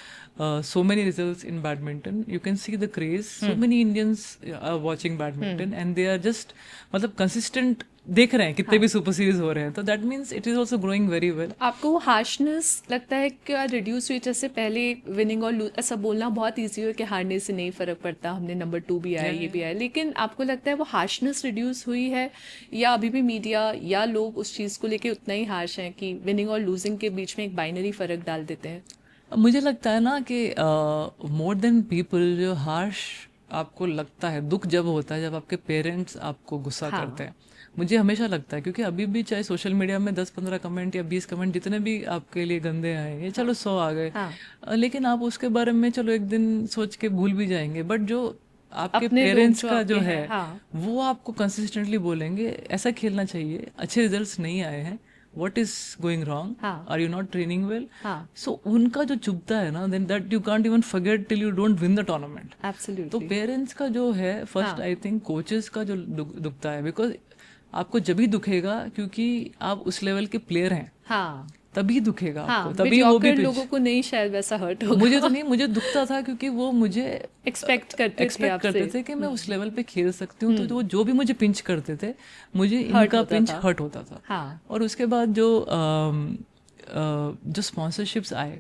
S2: so many results in badminton, you can see the craze. So many Indians are watching badminton and they are just मतलब consistent देख रहे हैं कितने भी सुपर सीरीज हो रहे हैं. तो that means it is also growing very well.
S1: आपको वो हार्शनेस लगता है कि रिड्यूस हुई? जैसे पहले विनिंग और लूज ऐसा बोलना बहुत ईजी हो कि हारने से नहीं फर्क पड़ता, हमने नंबर 2 भी आया, ये भी आया, लेकिन आपको लगता है वो हार्शनेस रिड्यूस हुई है, या अभी भी मीडिया या लोग उस चीज़ को लेके उतना ही हार्श हैं कि विनिंग और लूजिंग के बीच में एक बाइनरी फर्क डाल देते हैं?
S2: मुझे लगता है ना कि मोर देन पीपल, जो हार्श आपको लगता है, दुख जब होता है जब आपके पेरेंट्स आपको गुस्सा करते हैं. मुझे हमेशा लगता है, क्योंकि अभी भी चाहे सोशल मीडिया में 10-15 कमेंट या 20 कमेंट जितने भी आपके लिए गंदे आए, ये चलो 100 आ गए, लेकिन आप उसके बारे में चलो एक दिन सोच के भूल भी जाएंगे, बट जो आपके पेरेंट्स का जो है वो आपको कंसिस्टेंटली बोलेंगे ऐसा खेलना चाहिए, अच्छे रिजल्ट्स नहीं आए हैं, what is going wrong, are you not training well, so उनका जो चुभता है ना, then that you can't even forget till you don't win the tournament.
S1: Absolutely.
S2: तो पेरेंट्स का जो है फर्स्ट, आई थिंक कोचेस का जो दुखता है, बिकॉज आपको जब भी दुखेगा क्योंकि आप उस लेवल के प्लेयर हैं, तभी दुखेगा आपको, तभी वो भी
S1: लोगों को नहीं शायद वैसा हर्ट होगा.
S2: मुझे तो नहीं, मुझे दुखता था क्योंकि वो मुझे
S1: एक्सपेक्ट करते थे
S2: कि मैं उस लेवल पे खेल सकती हूँ. तो जो भी मुझे पिंच करते थे, मुझे इनका पिंच हर्ट होता था. और उसके बाद जो स्पॉन्सरशिप्स आए,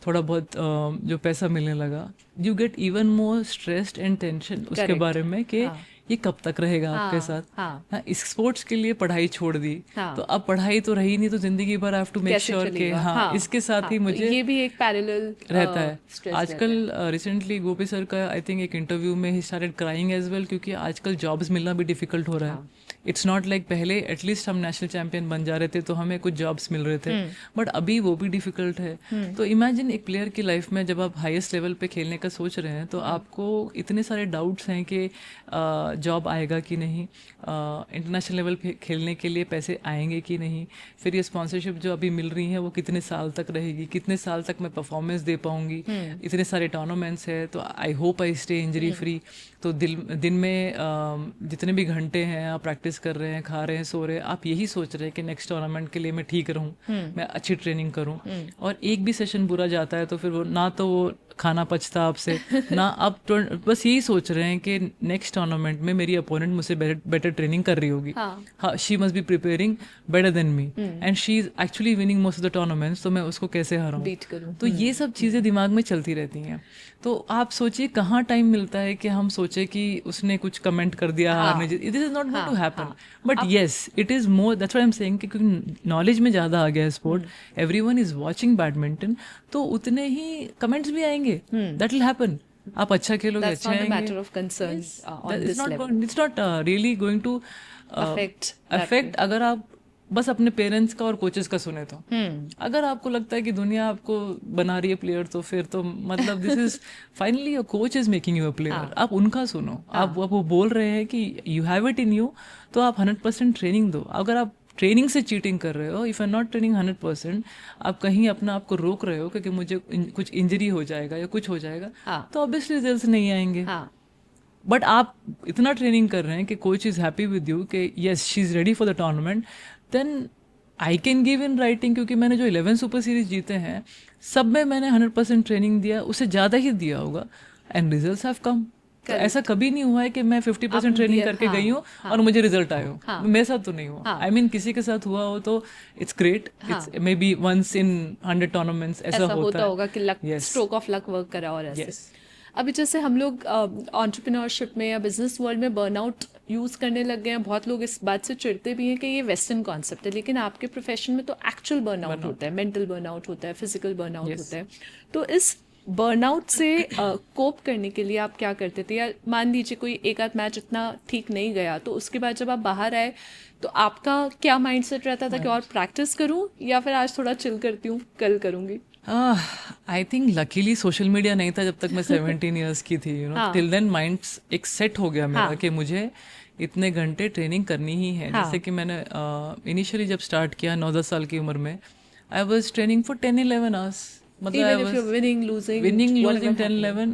S2: थोड़ा बहुत जो पैसा मिलने लगा, you get even more stressed and tension उसके बारे में कि ये कब तक रहेगा आपके साथ. इस स्पोर्ट्स के लिए पढ़ाई छोड़ दी, तो अब पढ़ाई तो रही नहीं, तो जिंदगी भर I have to make sure कि इसके साथ ही मुझे
S1: ये भी एक पैरेलल
S2: रहता है. आजकल रिसेंटली गोपी सर का आई थिंक एक इंटरव्यू में ही स्टार्टेड क्राइंग एज वेल, क्योंकि आजकल जॉब्स मिलना भी डिफिकल्ट हो रहा है. इट्स नॉट लाइक पहले एटलीस्ट हम नेशनल चैंपियन बन जा रहे थे तो हमें कुछ जॉब्स मिल रहे थे, बट अभी वो भी डिफिकल्ट है. तो इमेजिन एक प्लेयर की लाइफ में जब आप हाईएस्ट लेवल पे खेलने का सोच रहे हैं, तो आपको इतने सारे डाउट्स हैं कि जॉब आएगा कि नहीं, इंटरनेशनल लेवल पे खेलने के लिए पैसे आएंगे कि नहीं, फिर ये स्पॉन्सरशिप जो अभी मिल रही है वो कितने साल तक रहेगी, कितने साल तक मैं परफॉर्मेंस दे पाऊंगी, इतने सारे टूर्नामेंट्स है, तो I hope I stay injury free. तो दिन में जितने भी घंटे हैं आप प्रैक्टिस कर रहे हैं, खा रहे हैं, सो रहे हैं, आप यही सोच रहे हैं कि नेक्स्ट टूर्नामेंट के लिए मैं ठीक रहूं, मैं अच्छी ट्रेनिंग करूं. और एक भी सेशन बुरा जाता है तो फिर वो ना तो वो खाना पचता आपसे ना आप बस यही सोच रहे हैं कि नेक्स्ट टूर्नामेंट में मेरी अपोनेंट मुझसे बेटर ट्रेनिंग कर रही होगी, she must be preparing better than me and she is actually winning most of the tournaments, तो मैं उसको कैसे हराऊं. तो ये सब चीज़ें दिमाग में चलती रहती हैं. तो आप सोचिए कहाँ टाइम मिलता है कि हम सोचे कि उसने कुछ कमेंट कर दिया हारने, it is not going to happen. But yes it is more, that's why I am saying कि क्योंकि नॉलेज में ज़्यादा आ गया है sport, everyone is watching badminton, तो उतने ही कमेंट्स भी आएंगे, दैट विल हैपन. आप अच्छा खेलोगे, अच्छे आएंगे.
S1: Matter of concern,
S2: it's not really going to affect अगर आप बस अपने पेरेंट्स का और कोचेस का सुने तो. अगर आपको लगता है कि दुनिया आपको बना रही है प्लेयर, तो फिर तो मतलब this is finally your coach is making you a player. आप उनका सुनो. आप वो बोल रहे हैं कि you have it in you, तो आप 100% ट्रेनिंग दो. अगर आप ट्रेनिंग से चीटिंग कर रहे हो, if you are not training 100%, आप कहीं अपना आपको रोक रहे हो क्योंकि मुझे कुछ इंजरी हो जाएगा या कुछ हो जाएगा, तो ऑब्वियसली रिजल्ट्स नहीं आएंगे. बट आप इतना ट्रेनिंग कर रहे हैं कि coach is happy with you कि yes she is ready for the tournament, then I can give in writing, क्योंकि मैंने जो 11 सुपर सीरीज जीते हैं सब में मैंने 100% ट्रेनिंग दिया, उससे ज़्यादा ही दिया होगा, एंड रिजल्ट्स हैव कम। तो ऐसा कभी नहीं हुआ है कि मैं 50% ट्रेनिंग करके गई हूँ और मुझे रिजल्ट आए हो। मेरे साथ तो नहीं हुआ। आई मीन किसी के साथ हुआ हो तो it's great, it's maybe once in 100 tournaments ऐसा होता
S1: होगा कि luck, stroke of luck work करा और ऐसे। अभी जैसे हम लोग एंटरप्रेन्योरशिप में या बिजनेस वर्ल्ड में बर्नआउट यूज़ करने लग गए हैं, बहुत लोग इस बात से चिढ़ते भी हैं कि ये वेस्टर्न कॉन्सेप्ट है, लेकिन आपके प्रोफेशन में तो एक्चुअल बर्नआउट होता है, मेंटल बर्नआउट होता है, फिजिकल बर्नआउट होता है। तो इस बर्नआउट से कोप करने के लिए आप क्या करते थे? या मान लीजिए कोई एक आध मैच इतना ठीक नहीं गया, तो उसके बाद जब आप बाहर आए तो आपका क्या माइंडसेट रहता था कि और प्रैक्टिस करूं या फिर आज थोड़ा चिल करती हूँ, कल करूंगी?
S2: I think luckily social media नहीं था जब तक मैं 17 ईयर्स की थी, you know, till then mind एक सेट हो गया मेरा कि मुझे इतने घंटे ट्रेनिंग करनी ही है। जैसे कि मैंने इनिशियली जब स्टार्ट किया 9-10 साल की उम्र में, I was training for 10-11 hours. मतलब
S1: विनिंग लूजिंग
S2: 10-11,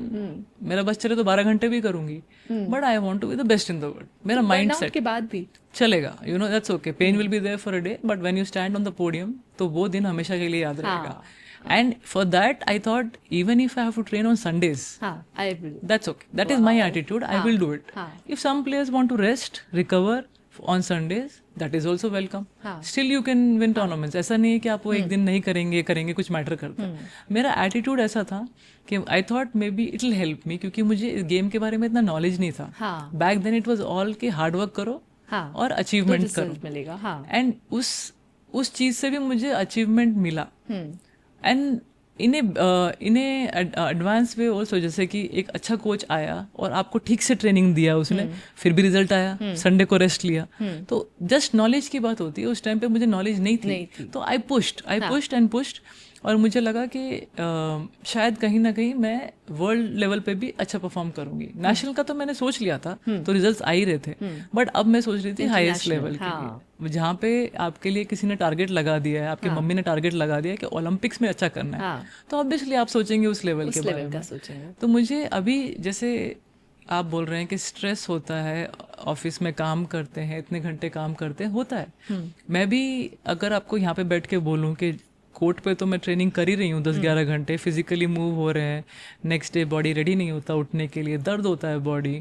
S2: मेरा बस चले तो 12 घंटे भी करूंगी, but I want to be the best in the world. मेरा माइंड सेट
S1: के बाद भी
S2: चलेगा, you know, that's okay, pain will be there for a day, but when you stand on the podium तो वो दिन हमेशा के लिए याद रहेगा। And for that, I thought, even if I have to train on Sundays,
S1: I will.
S2: That's okay. That is my attitude. I will do it. If some players want to rest, recover on Sundays, that is also welcome. Still, you can win tournaments. ऐसा नहीं है कि आप वो एक दिन नहीं करेंगे कुछ मैटर करता है। मेरा एटीट्यूड ऐसा था कि I thought may be it will help me, क्योंकि मुझे इस गेम के बारे में इतना नॉलेज नहीं था। Back then it was all कि हार्ड वर्क करो और अचीवमेंट करो,
S1: मिलेगा।
S2: एंड उस चीज से भी मुझे अचीवमेंट मिला। And in advance way also, जैसे कि एक अच्छा कोच आया और आपको ठीक से ट्रेनिंग दिया उसने, फिर भी रिजल्ट आया, संडे को रेस्ट लिया, तो जस्ट नॉलेज की बात होती है। उस टाइम पे मुझे नॉलेज नहीं थी। तो आई पुश्ड और मुझे लगा कि शायद कहीं ना कहीं मैं वर्ल्ड लेवल पे भी अच्छा परफॉर्म करूंगी। नेशनल का तो मैंने सोच लिया था, तो रिजल्ट्स आ ही रहे थे, बट अब मैं सोच रही थी हाईएस्ट लेवल के लिए, जहाँ पे आपके लिए किसी ने टारगेट लगा दिया है, आपकी मम्मी ने टारगेट लगा दिया है कि ओलंपिक्स में अच्छा करना है, तो ऑब्वियसली आप सोचेंगे उस लेवल के बारे में। तो मुझे अभी, जैसे आप बोल रहे हैं कि स्ट्रेस होता है, ऑफिस में काम करते हैं, इतने घंटे काम करते हैं, होता है। मैं भी अगर आपको यहाँ पे बैठ के बोलूँ कि कोर्ट पे तो मैं ट्रेनिंग कर ही रही हूँ 10-11 घंटे, फिजिकली मूव हो रहे हैं, नेक्स्ट डे बॉडी रेडी नहीं होता उठने के लिए, दर्द होता है बॉडी।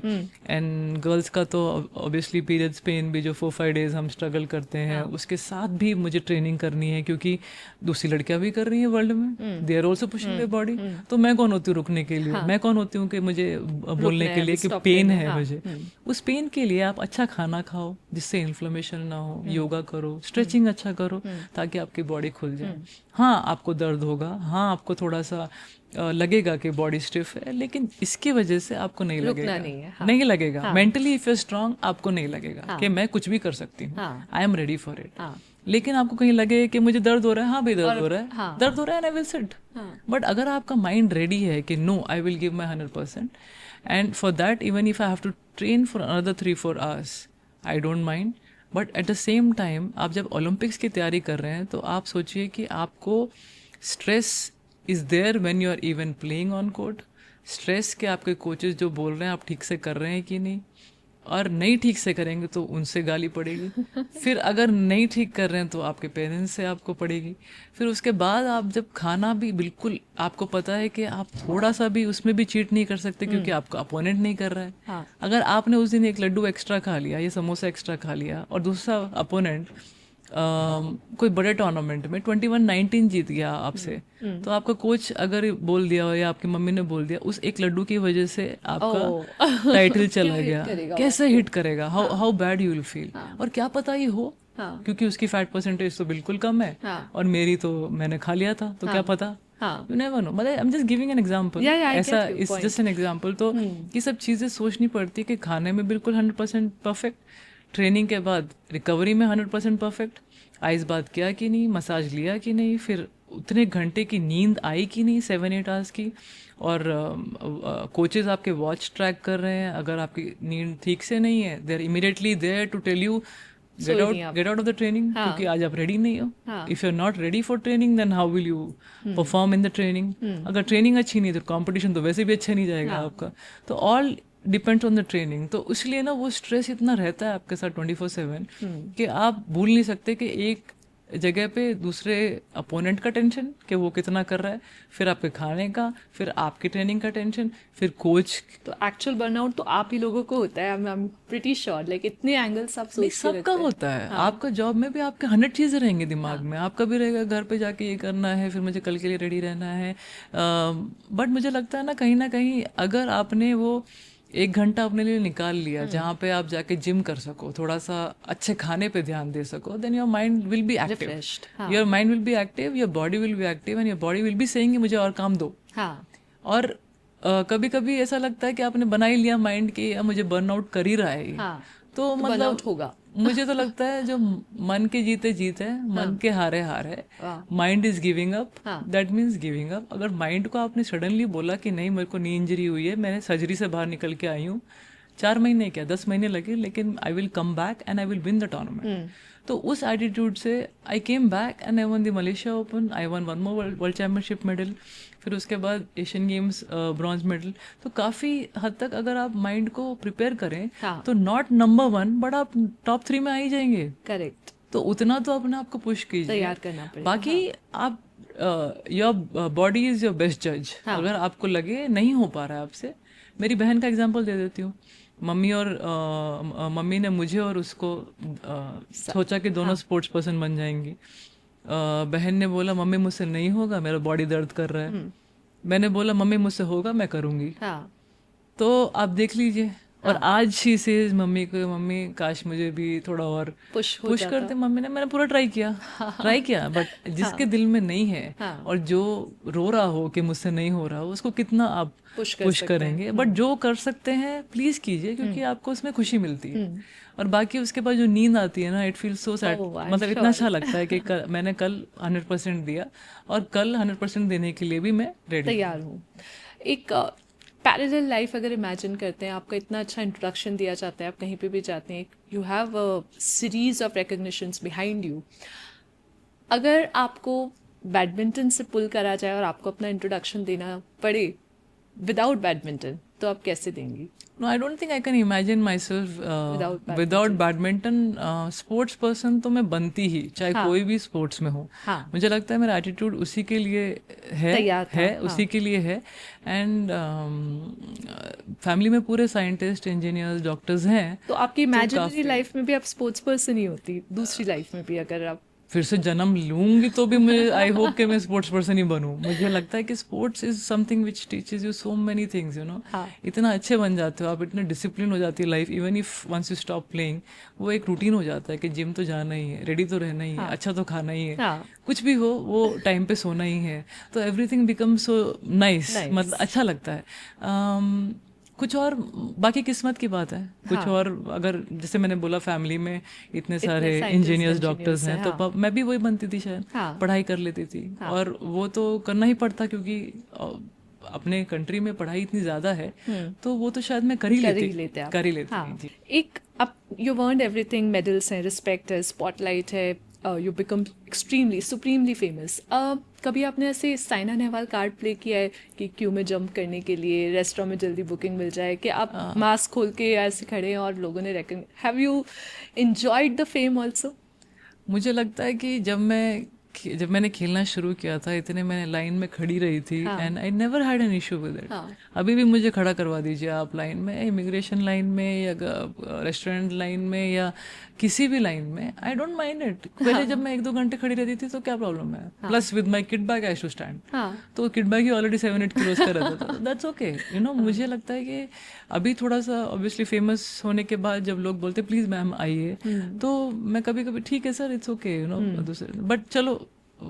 S2: एंड गर्ल्स का तो ऑब्वियसली पीरियड्स पेन भी जो 4-5 डेज हम स्ट्रगल करते हैं, उसके साथ भी मुझे ट्रेनिंग करनी है, क्योंकि दूसरी लड़कियां भी कर रही हैं वर्ल्ड में, they are also pushing their body. तो मैं कौन होती हूँ रुकने के लिए? मैं कौन होती हूँ कि मुझे बोलने के लिए कि पेन है मुझे? उस पेन के लिए आप अच्छा खाना खाओ जिससे इन्फ्लेमेशन ना हो, योगा करो, स्ट्रेचिंग अच्छा करो, ताकि आपकी बॉडी खुल जाए। हाँ, आपको दर्द होगा, हाँ आपको थोड़ा सा लगेगा कि बॉडी स्टिफ है, लेकिन इसकी वजह से आपको नहीं लगेगा, नहीं लगेगा। मेंटली इफ यू स्ट्रांग, आपको नहीं लगेगा कि मैं कुछ भी कर सकती हूँ, आई एम रेडी फॉर इट। लेकिन आपको कहीं लगे कि मुझे दर्द हो रहा है, हाँ भाई दर्द हो रहा है, दर्द हो रहा है, and I will sit. But अगर आपका माइंड रेडी है कि no, I will give my 100%, and for that even if I have to train for another 3-4 hours, I don't mind. But at the same time आप जब Olympics की तैयारी कर रहे हैं, तो आप सोचिए कि आपको stress is there when you are even playing on court. Stress के आपके कोचेस जो बोल रहे हैं आप ठीक से कर रहे हैं कि नहीं, और नहीं ठीक से करेंगे तो उनसे गाली पड़ेगी, फिर अगर नहीं ठीक कर रहे हैं तो आपके पेरेंट्स से आपको पड़ेगी, फिर उसके बाद आप जब खाना भी बिल्कुल आपको पता है कि आप थोड़ा सा भी उसमें भी चीट नहीं कर सकते क्योंकि आपका अपोनेंट नहीं कर रहा है। अगर आपने उस दिन एक लड्डू एक्स्ट्रा खा लिया या समोसा एक्स्ट्रा खा लिया और दूसरा अपोनेंट कोई बड़े टूर्नामेंट में 21-19 जीत गया आपसे, तो आपका कोच अगर बोल दिया या आपकी मम्मी ने बोल दिया उस एक लड्डू की वजह से आपका टाइटल चला गया, कैसे हिट करेगा, how bad you will feel. और क्या पता ही हो, क्योंकि उसकी फैट परसेंटेज तो बिल्कुल कम है और मेरी तो मैंने खा लिया था, तो क्या पता, यू नेवर नो। मतलब I am just giving an example, ऐसा इट्स जस्ट एन एग्जांपल। तो ये सब चीजें सोचनी पड़ती है कि खाने में बिल्कुल 100% परफेक्ट, ट्रेनिंग के बाद रिकवरी में 100% परफेक्ट, आइस बात किया कि नहीं, मसाज लिया कि नहीं, फिर उतने घंटे की नींद आई कि नहीं 7-8 आवर्स की, और कोचेस आपके वॉच ट्रैक कर रहे हैं, अगर आपकी नींद ठीक से नहीं है they are immediately there to tell you get out of the training, क्योंकि आज आप रेडी नहीं हो। If you are not ready for training then how will you perform in the training. अगर ट्रेनिंग अच्छी नहीं तो कॉम्पिटिशन तो वैसे भी अच्छा नहीं जाएगा आपका। तो all depends on the training. तो इसलिए ना वो स्ट्रेस इतना रहता है आपके साथ 24/7 कि आप भूल नहीं सकते कि एक जगह पे दूसरे अपोनेंट का टेंशन कि वो कितना कर रहा है, फिर आपके खाने का, फिर आपकी ट्रेनिंग का टेंशन, फिर कोच।
S1: तो एक्चुअल बर्नआउट तो आप ही लोगों को होता है, I am pretty sure, like इतने एंगल्स आप
S2: नहीं,
S1: सोच के
S2: सबका
S1: रखते हैं।
S2: होता है। आपका जॉब में भी आपके 100 चीज़ें रहेंगी दिमाग में। आपका भी रहेगा घर पे जाके ये करना है, फिर मुझे कल के लिए रेडी रहना है। बट मुझे लगता है ना कहीं अगर आपने वो 1 घंटा अपने लिए निकाल लिया जहाँ पे आप जाके जिम कर सको, थोड़ा सा अच्छे खाने पे ध्यान दे सको, then your mind will be active.
S1: Refreshed, हाँ।
S2: Your mind will be active, your body will be active, and your body will be saying मुझे और काम दो।
S1: हाँ
S2: और कभी कभी ऐसा लगता है कि आपने बना ही लिया माइंड कि अब मुझे बर्नआउट कर ही रहा है ये।
S1: हाँ,
S2: तो मतलब
S1: burnout होगा।
S2: मुझे तो लगता है जो मन के जीते जीत है, मन के हारे हार है।
S1: हाँ।
S2: माइंड इज गिविंग अप,
S1: हाँ।
S2: That means giving up. अगर माइंड को आपने सडनली बोला कि नहीं मेरे को नी इंजरी हुई है, मैंने सर्जरी से बाहर निकल के आई हूँ, 4 महीने क्या 10 महीने लगे, लेकिन I will come back and I will win the tournament. तो उस एटीट्यूड से I came back and I won the Malaysia Open, I won more world championship medal, फिर उसके बाद एशियन गेम्स ब्रॉन्ज मेडल। तो काफ़ी हद तक अगर आप माइंड को प्रिपेयर करें
S1: हाँ।
S2: तो नॉट नंबर 1 बट आप टॉप 3 में आ ही जाएंगे।
S1: करेक्ट,
S2: तो उतना तो अपने आप को पुश कीजिए,
S1: तैयार करना पड़ेगा।
S2: बाकी आप your body is your best जज। अगर आपको लगे नहीं हो पा रहा है आपसे, मेरी बहन का एग्जांपल दे देती हूँ। मम्मी ने मुझे और उसको सोचा कि दोनों स्पोर्ट्स पर्सन बन जाएंगी। बहन ने बोला मम्मी मुझसे नहीं होगा, मेरा बॉडी दर्द कर रहा है। मैंने बोला मम्मी मुझसे होगा, मैं करूँगी।
S1: हाँ।
S2: तो आप देख लीजिए। और आज शी सेज मम्मी को, मम्मी काश मुझे भी थोड़ा और पुश करते। मम्मी ने, मैंने पूरा ट्राई किया बट जिसके दिल में नहीं है और जो रो रहा हो कि मुझसे नहीं हो रहा हो, उसको कितना आप पुश करेंगे। बट जो कर सकते हैं प्लीज कीजिए, क्योंकि आपको उसमें खुशी मिलती है। और बाकी उसके बाद जो नींद आती है ना, इट फील सो सैड। मतलब इतना अच्छा लगता है कि मैंने कल 100% दिया और कल 100% देने के लिए भी मैं रेडी
S1: तैयार हूँ। एक पैरेलल लाइफ अगर इमेजिन करते हैं, आपका इतना अच्छा इंट्रोडक्शन दिया जाता है, आप कहीं पे भी जाते हैं, you have a series of recognitions behind you. अगर आपको बैडमिंटन से पुल करा जाए और आपको अपना इंट्रोडक्शन देना पड़े विदाउट बैडमिंटन, तो आप कैसे देंगी?
S2: No, I don't think I can imagine myself without badminton. Sports person तो मैं बनती ही, चाहे कोई भी स्पोर्ट्स में हो। मुझे लगता है मेरा एटीट्यूड उसी के लिए है उसी के लिए है। एंड फैमिली में पूरे साइंटिस्ट, इंजीनियर्स, डॉक्टर्स हैं।
S1: तो आपकी इमेजिनरी लाइफ में भी आप स्पोर्ट्स पर्सन ही होती, दूसरी लाइफ में भी अगर आप
S2: फिर से जन्म लूंगी तो भी मैं आई होप कि मैं स्पोर्ट्स पर्सन ही बनूं। मुझे लगता है कि sports is something which teaches you so many things, you know. इतना अच्छे बन जाते हो आप, इतने डिसिप्लिन हो जाती है life. Even if once you stop playing, वो एक रूटीन हो जाता है कि जिम तो जाना ही है, रेडी तो रहना ही है, अच्छा तो खाना ही है, कुछ भी हो वो टाइम पे सोना ही है। तो एवरीथिंग बिकम सो नाइस, मतलब अच्छा लगता है। कुछ और बाकी किस्मत की बात है। कुछ और अगर जैसे मैंने बोला फैमिली में इतने सारे इंजीनियर्स, डॉक्टर्स हैं, तो मैं भी वही बनती थी शायद। पढ़ाई कर लेती थी। और वो तो करना ही पड़ता, क्योंकि अपने कंट्री में पढ़ाई इतनी ज्यादा है, तो वो तो शायद मैं कर ही लेती।
S1: एक अब यू अर्न्ड एवरीथिंग, मेडल्स हैं, रिस्पेक्ट है, स्पॉटलाइट है, you become extremely supremely famous. कभी आपने ऐसे साइना नेहवाल कार्ड प्ले किया है कि क्यू में जंप करने के लिए रेस्टोरेंट में जल्दी बुकिंग मिल जाए, कि आप मास्क खोल के ऐसे खड़े हैं और लोगों ने have you enjoyed the fame also?
S2: मुझे लगता है कि जब मैंने खेलना शुरू किया था, इतने मैंने लाइन में खड़ी रही थी, and I never had an issue with it. अभी भी मुझे खड़ा करवा दीजिए आप लाइन में, इमिग्रेशन लाइन में या रेस्टोरेंट लाइन में या किसी भी लाइन में, आई डोंट माइंड इट। पहले जब मैं 1-2 घंटे खड़ी रहती थी तो क्या प्रॉब्लम है? Plus with my kit bag I to stand, तो किड बैग ही ऑलरेडी 7-8 किलोज का रहता था। That's okay, you know. मुझे लगता है कि अभी थोड़ा सा ऑब्वियसली फेमस होने के बाद जब लोग बोलते प्लीज मैम आइए, तो मैं कभी कभी ठीक है sir, it's okay, you no. But चलो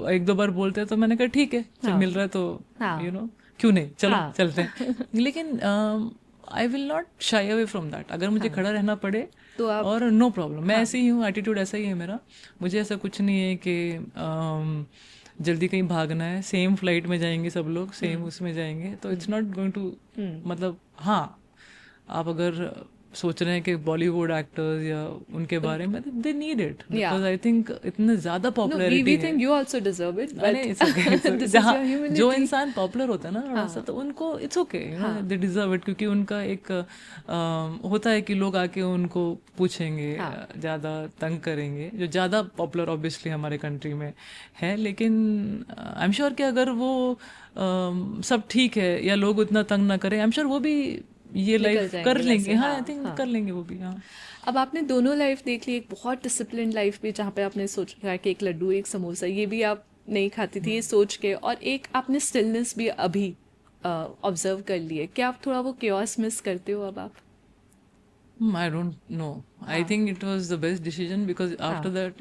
S2: 1-2 बार बोलते हैं तो मैंने कहा ठीक है, जब मिल रहा है तो यू नो क्यों नहीं, चलो चलते हैं। लेकिन I will not shy away from that. अगर मुझे खड़ा रहना पड़े तो और नो प्रॉब्लम, मैं ऐसे ही हूँ, एटीट्यूड ऐसा ही है मेरा। मुझे ऐसा कुछ नहीं है कि जल्दी कहीं भागना है। सेम फ्लाइट में जाएंगे सब लोग, सेम उसमें जाएंगे, तो इट्स नॉट गोइंग टू, मतलब हाँ आप अगर सोच रहे हैं कि बॉलीवुड एक्टर्स या उनके बारे में, they need it
S1: Yeah.
S2: Because I think इतने ज्यादा
S1: No,
S2: पॉपुलैरिटी
S1: we
S2: है।
S1: think you also deserve it,
S2: अरे
S1: but
S2: it's okay, it's okay.
S1: this is
S2: जहाँ
S1: your humility.
S2: जो इंसान पॉपुलर होता है ना थोड़ा सा,
S1: हाँ.
S2: तो उनको इट्स ओके,
S1: हाँ.
S2: दे डिजर्व इट, क्योंकि उनका एक होता है कि लोग आके उनको पूछेंगे,
S1: हाँ.
S2: ज़्यादा तंग करेंगे, जो ज़्यादा पॉपुलर ऑब्वियसली हमारे कंट्री में है। लेकिन आई एम श्योर कि अगर वो सब ठीक है या लोग उतना तंग ना करें, आई एम श्योर वो भी ये
S1: निकल
S2: लाइफ
S1: जाएंगे
S2: कर लेंगे।
S1: वैसे,
S2: हाँ, आई
S1: हाँ,
S2: थिंक
S1: हाँ.
S2: कर लेंगे वो भी। हाँ,
S1: अब आपने दोनों लाइफ देख ली, एक बहुत डिसिप्लिन लाइफ भी जहाँ पे आपने सोच रखा है कि एक लड्डू एक समोसा ये भी आप नहीं खाती थी ये सोच के, और एक आपने स्टिलनेस भी अभी ऑब्जर्व कर ली है। क्या आप थोड़ा वो क्योस मिस करते हो अब आप?
S2: I don't know. I think it was the best decision because after that,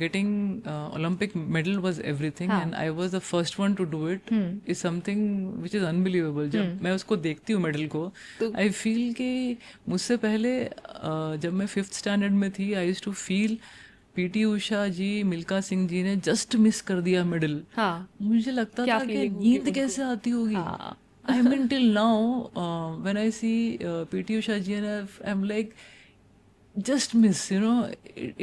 S2: getting Olympic medal was everything, and I was the first one to do it. Is something which is unbelievable. जब मैं उसको देखती हूँ medal को, I feel कि मुझसे पहले जब मैं 5th स्टैंडर्ड में थी, I used to feel PT Usha ji, Milkha Singh ji ने जस्ट मिस कर दिया मेडल।
S1: हाँ.
S2: मुझे लगता
S1: क्या
S2: था कि
S1: feeling होगी
S2: नींद कैसे आती होगी।
S1: हाँ.
S2: I mean, till now, when I see PT Usha ji, and I'm like, just miss,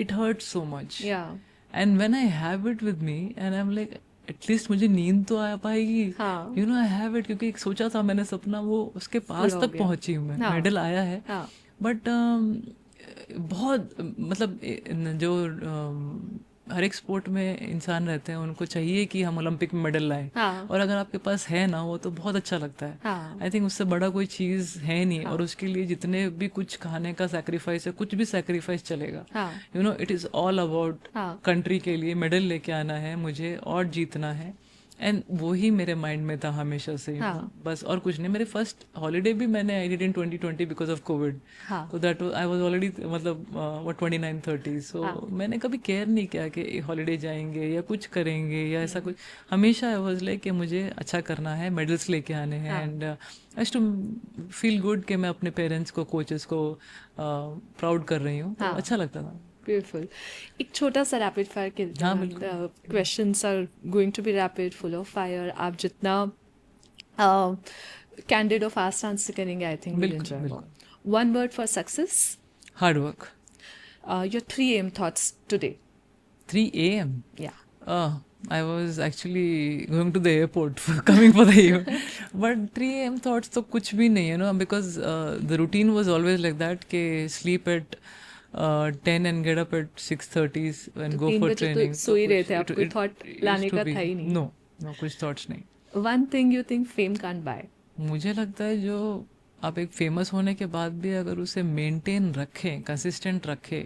S2: it hurts so much.
S1: Yeah.
S2: And when I have it with me, and I'm like, at least मुझे नींद तो आ पाएगी।
S1: हाँ.
S2: I have it, क्योंकि एक सोचा था मैंने सपना, वो उसके पास
S1: हो
S2: तक
S1: गया.
S2: पहुंची हूँ मैं,
S1: हाँ.
S2: मेडल आया है।
S1: हाँ.
S2: बट बहुत मतलब जो हर एक स्पोर्ट में इंसान रहते हैं, उनको चाहिए कि हम ओलंपिक में मेडल लाएं।
S1: हाँ.
S2: और अगर आपके पास है ना, वो तो बहुत अच्छा लगता है।
S1: हाँ.
S2: आई थिंक उससे बड़ा कोई चीज़ है नहीं। और उसके लिए जितने भी कुछ खाने का सैक्रिफाइस है, कुछ भी सैक्रिफाइस चलेगा।
S1: हाँ.
S2: इट इज़ ऑल अबाउट
S1: हाँ.
S2: कंट्री के लिए मेडल लेके आना है मुझे और जीतना है। एंड वो ही मेरे माइंड में था हमेशा से।
S1: हाँ.
S2: बस और कुछ नहीं। मेरे फर्स्ट हॉलीडे भी मैंने I did in 2020 because of Covid.
S1: हाँ.
S2: तो दैट आई वाज ऑलरेडी मतलब 29-30। सो मैंने कभी केयर नहीं किया कि हॉलीडे जाएंगे या कुछ करेंगे या ऐसा कुछ। हमेशा आई वाज लाइक कि मुझे अच्छा करना है, मेडल्स लेके आने हैं। And I too feel good कि मैं अपने पेरेंट्स को, कोचेस को प्राउड कर रही हूँ। तो अच्छा लगता था।
S1: ब्यूटीफुल। एक छोटा सा रैपिड फायर खेलते
S2: हाँ,
S1: हैं।
S2: बिल्कुल।
S1: Questions are going to be rapid, full of fire. आप जितना कैंडिड और फास्ट आंसर करेंगे, आई थिंक विल
S2: बिल्कुल,
S1: एंजॉय।
S2: बिल्कुल।
S1: One word for success.
S2: Hard work.
S1: Your 3 AM thoughts today.
S2: 3 AM?
S1: Yeah.
S2: I was actually going to the airport for coming for the event. But 3 AM thoughts तो कुछ भी नहीं, because the routine was always like that कि sleep at 10 and get up at 6:30 and go
S1: 3
S2: for
S1: बजे तो
S2: training.
S1: सो ही रहे थे, आप कोई
S2: it
S1: थॉट
S2: used
S1: लाने
S2: to
S1: का
S2: be-
S1: था ही नहीं।
S2: No, कुछ thoughts नहीं।
S1: One thing you think fame can't buy.
S2: मुझे लगता है जो आप एक फेमस होने के बाद भी अगर उसे मेंटेन रखें, कंसिस्टेंट रखें,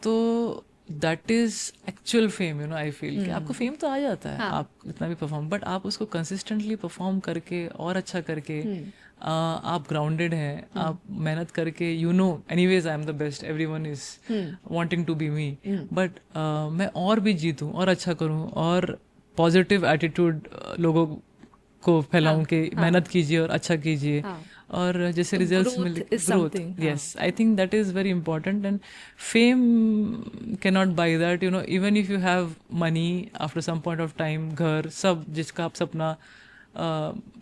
S2: तो that is actual fame. I feel कि आपको फेम तो आ जाता है, आप इतना भी परफॉर्म, बट आप उसको कंसिस्टेंटली परफॉर्म करके और अच्छा करके आप ग्राउंडेड हैं, आप मेहनत करके anyways I am the best, everyone is wanting to be me, but मैं और भी जीतूं और अच्छा करूं और पॉजिटिव एटीट्यूड लोगों को फैलाऊं कि मेहनत कीजिए और अच्छा कीजिए। और जैसे रिजल्ट्स मिले, growth, yes, I think that is very important. And fame can not buy that, even if you have money after some point of time, घर सब जिसका आप सपना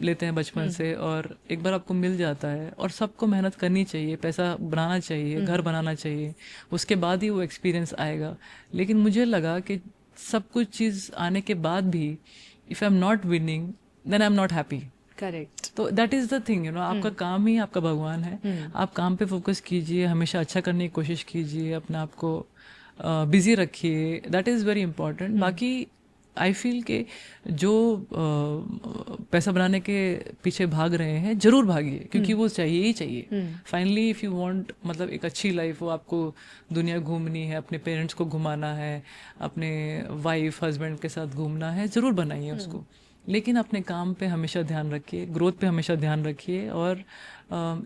S2: लेते हैं बचपन से, और एक बार आपको मिल जाता है, और सबको मेहनत करनी चाहिए, पैसा बनाना चाहिए, घर बनाना चाहिए, उसके बाद ही वो एक्सपीरियंस आएगा। लेकिन मुझे लगा कि सब कुछ चीज़ आने के बाद भी if I am not winning then I am not happy.
S1: Correct.
S2: तो दैट इज द थिंग, आपका काम ही आपका भगवान है। आप काम पे फोकस कीजिए, हमेशा अच्छा करने की कोशिश कीजिए, अपने आप को बिजी रखिए, दैट इज़ वेरी इंपॉर्टेंट। बाकी आई फील कि जो पैसा बनाने के पीछे भाग रहे हैं, जरूर भागिए, क्योंकि वो चाहिए ही चाहिए। फाइनली इफ़ यू वांट मतलब एक अच्छी लाइफ, वो आपको दुनिया घूमनी है, अपने पेरेंट्स को घुमाना है, अपने वाइफ हस्बैंड के साथ घूमना है, ज़रूर बनाइए उसको। लेकिन अपने काम पे हमेशा ध्यान रखिए, ग्रोथ पे हमेशा ध्यान रखिए, और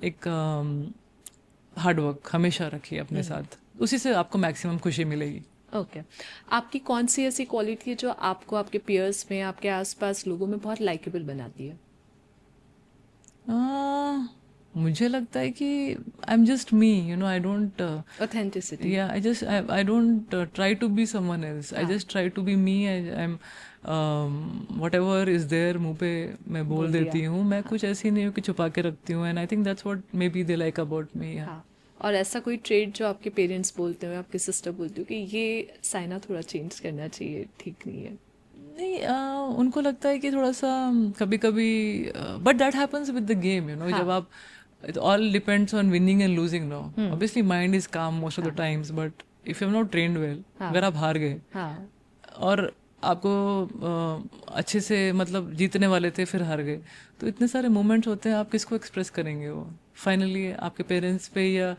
S2: एक हार्ड वर्क हमेशा रखिए अपने साथ, उसी से आपको मैक्सिमम खुशी मिलेगी।
S1: ओके। आपकी कौन सी ऐसी क्वालिटी है जो आपको आपके पीयर्स में, आपके आसपास लोगों में बहुत लाइकेबल बनाती है?
S2: मुझे लगता है कि आई am just me, you know, I don't
S1: Authenticity.
S2: yeah, I don't try to be someone else. I just try to be me. I'm whatever is there मुंह पे मैं बोल
S1: बोल
S2: देती
S1: दिया।
S2: हूँ. मैं कुछ ऐसी नहीं हूँ कि छुपा के रखती हूँ. And I think that's what maybe they like about me. Yeah.
S1: हाँ, और ऐसा कोई ट्रेड जो आपके पेरेंट्स बोलते हो, आपके सिस्टर बोलती हो कि ये साइना थोड़ा चेंज करना चाहिए, ठीक नहीं है?
S2: नहीं, उनको लगता है कि थोड़ा सा कभी कभी, but that happens with the game, you know. जब आप, it all depends on winning and losing now. Obviously mind is calm most of the times, but if you're not trained well, अगर आप हार गए
S1: हाँ,
S2: और आपको अच्छे से मतलब जीतने वाले थे फिर हार गए, तो इतने सारे मोमेंट्स होते हैं, आप किसको एक्सप्रेस करेंगे? वो फाइनली आपके पेरेंट्स पे या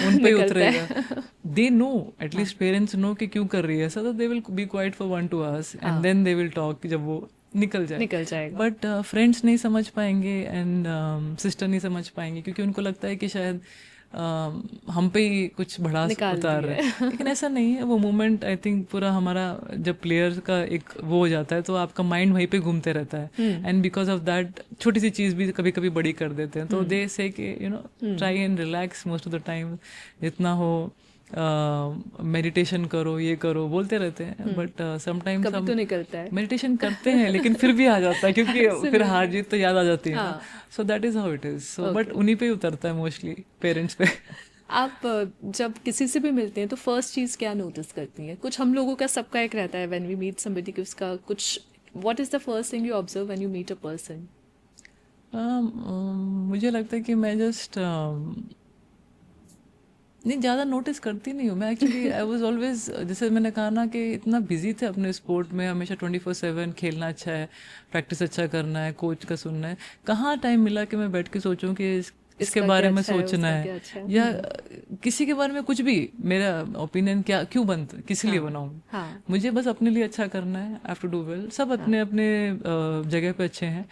S2: उन पे ही उतरेगा. They know, at least parents know कि क्यों कर रही है ऐसा, तो they will be quiet for 1-2 hours and then they will talk जब वो निकल
S1: जाएगा.
S2: बट फ्रेंड्स नहीं समझ पाएंगे एंड सिस्टर नहीं समझ पाएंगे, क्योंकि उनको लगता है कि शायद हम पे ही कुछ भड़ास उतार रहे हैं. लेकिन ऐसा नहीं है. वो मोमेंट आई थिंक पूरा हमारा, जब प्लेयर्स का एक वो हो जाता है तो आपका माइंड वहीं पे घूमते रहता है, एंड बिकॉज ऑफ दैट छोटी सी चीज़ भी कभी कभी बड़ी कर देते हैं. तो दे से कि you know, try and relax most of the time, जितना हो मेडिटेशन करो, ये करो, बोलते रहते हैं. बट समटाइम्स
S1: कभी
S2: हम
S1: तो निकलता है.
S2: मेडिटेशन करते हैं लेकिन फिर भी आ जाता है, क्योंकि फिर हार जीत तो याद आ जाती है. So that is how it is. So but उन्हीं पे ही उतरता है मोस्टली, पेरेंट्स पे.
S1: आप जब किसी से भी मिलते हैं तो फर्स्ट चीज़ क्या नोटिस करती हैं? कुछ हम लोगों का सबका एक रहता है व्हेन वी मीट समबडी कि उसका कुछ, what is the first thing you observe when you meet a person?
S2: मुझे लगता है कि मैं जस्ट नहीं, ज़्यादा नोटिस करती नहीं हूँ मैं. एक्चुअली आई वॉज ऑलवेज, जैसे मैंने कहा ना कि इतना बिजी थे अपने स्पोर्ट में, हमेशा 24/7 खेलना अच्छा है, प्रैक्टिस अच्छा करना है, कोच का सुनना है. कहाँ टाइम मिला कि मैं बैठ के सोचूं कि इसके बारे में सोचना है, या किसी के बारे में कुछ भी, मेरा ओपिनियन क्या क्यों बनता, किस लिए बनाऊँ. मुझे बस अपने लिए अच्छा करना है. I have to do well. सब अपने अपने जगह पे अच्छे हैं.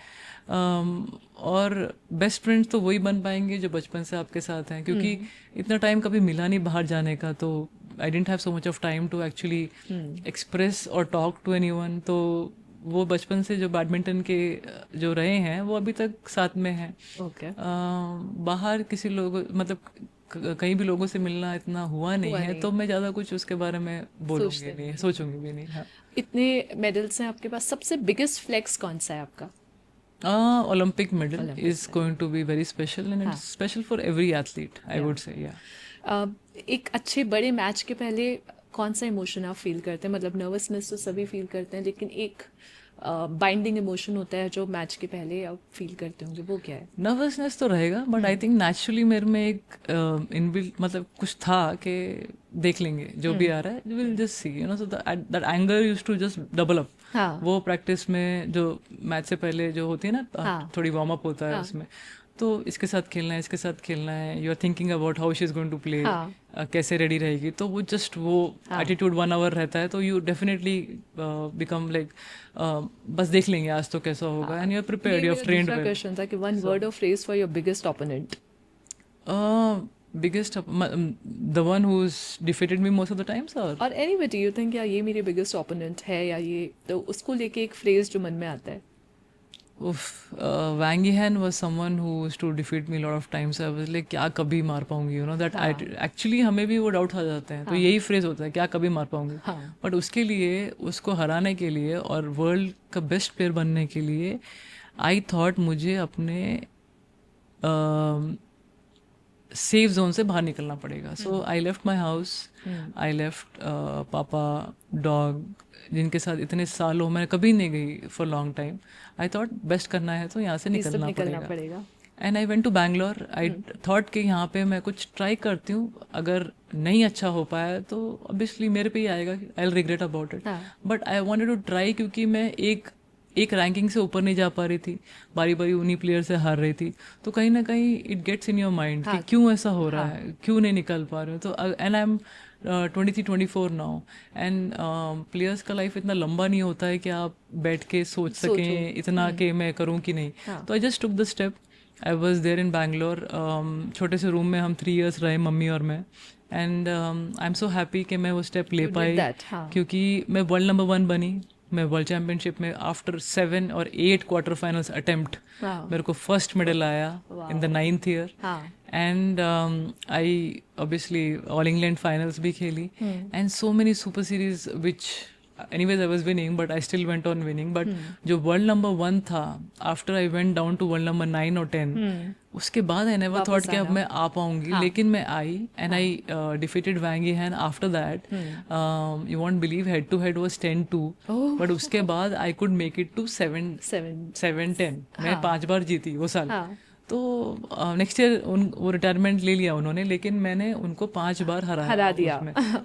S2: और बेस्ट फ्रेंड्स तो वही बन पाएंगे जो बचपन से आपके साथ हैं, क्योंकि इतना टाइम कभी मिला नहीं बाहर जाने का. तो I didn't have so much of time to actually express और टॉक टू एनीवन. तो वो बचपन से जो बैडमिंटन के जो रहे हैं वो अभी तक साथ में हैं. बाहर किसी लोगों, मतलब कहीं भी लोगों से मिलना इतना हुआ नहीं है, तो मैं ज़्यादा कुछ उसके बारे में बोलूँगी नहीं, सोचूंगी भी नहीं. हाँ.
S1: इतने मेडल्स हैं आपके पास, सबसे बिगेस्ट फ्लेक्स कौन सा है आपका?
S2: Olympic medal is going to be very special, and it's special for every athlete, I would say. Yeah.
S1: एक अच्छे बड़े मैच के पहले कौन सा इमोशन आप फील करते हैं? मतलब नर्वसनेस तो सभी फील करते हैं, लेकिन एक बाइंडिंग इमोशन होता है जो मैच के पहले आप फील करते होंगे, वो क्या है?
S2: नर्वसनेस तो रहेगा, बट आई थिंक नेचुरली मेरे में एक इनबिल्ट मतलब कुछ था कि देख लेंगे जो भी आ रहा है, will just see, you know. So that anger used to just double up. वो प्रैक्टिस में जो मैच से पहले जो होती है ना, थोड़ी वार्म अप होता है उसमें, तो इसके साथ खेलना है, इसके साथ खेलना है, you are thinking about how she is going to play, कैसे रेडी रहेगी. तो वो जस्ट वो एटीट्यूड 1 hour रहता है, तो यू डेफिनेटली बिकम लाइक बस देख लेंगे आज तो कैसा होगा, and you are prepared, you are trained well.
S1: Question था कि one word of phrase for your biggest opponent.
S2: Biggest, the one who's defeated me most of the times,
S1: और anybody you think या ये मेरे बिगेस्ट ओपोनेंट है, या ये, तो उसको लेके एक फ्रेज जो मन में आता है?
S2: Wang Yihan was someone who used to defeat me a lot of times. I was like, क्या कभी मार पाऊंगी, you know that. एक्चुअली हमें भी वो डाउट आ जाते हैं, तो यही फ्रेज होता है, क्या कभी मार पाऊंगी. बट उसके लिए, उसको हराने के लिए और वर्ल्ड का बेस्ट प्लेयर बनने के लिए, आई थॉट मुझे अपने सेफ जोन से बाहर निकलना पड़ेगा. So I left my house, I left papa, dog, जिनके साथ इतने सालों मैं कभी नहीं गई for long time. I thought best करना है तो यहाँ से निकलना पड़ेगा. And I went to Bangalore. I thought कि यहाँ पे मैं कुछ ट्राई करती हूँ, अगर नहीं अच्छा हो पाया तो ऑब्वियसली मेरे पे ही आएगा, I will regret about it. But I wanted to try, क्योंकि मैं एक रैंकिंग से ऊपर नहीं जा पा रही थी, बारी बारी उन्हीं प्लेयर से हार रही थी. तो कहीं ना कहीं it gets in your mind कि क्यों ऐसा हो रहा है, क्यों नहीं निकल पा रहे हो. तो and I M 23-24 now, and players का लाइफ इतना लंबा नहीं होता है कि आप बैठ के सोच सकें इतना कि मैं करूँ कि नहीं. तो I just took the step. I was there in Bangalore. छोटे से रूम में हम 3 years रहे, मम्मी और मैं. And I am so happy कि मैं वो स्टेप ले पाई, क्योंकि मैं वर्ल्ड नंबर 1 बनी. मैं वर्ल्ड चैम्पियनशिप में आफ्टर 7 और 8 क्वार्टर फाइनल्स अटेम्प्ट
S1: Wow.
S2: मेरे को फर्स्ट मेडल आया इन द 9th ईयर.
S1: हाँ.
S2: And I obviously all England finals भी खेली and so many super series which anyways I was winning but I still went on winning but जो world number 1 था after I went down to world number 9 or 10 उसके बाद I never thought कि अब मैं आ पाऊंगी लेकिन मैं आई and I defeated Wang Yihan after that. You won't believe head to head was 10-2 but उसके बाद I could make it to 7-10 मैं 5 बार जीती वो साल. तो नेक्स्ट ईयर वो रिटायरमेंट ले लिया उन्होंने लेकिन मैंने उनको 5 बार हरा दिया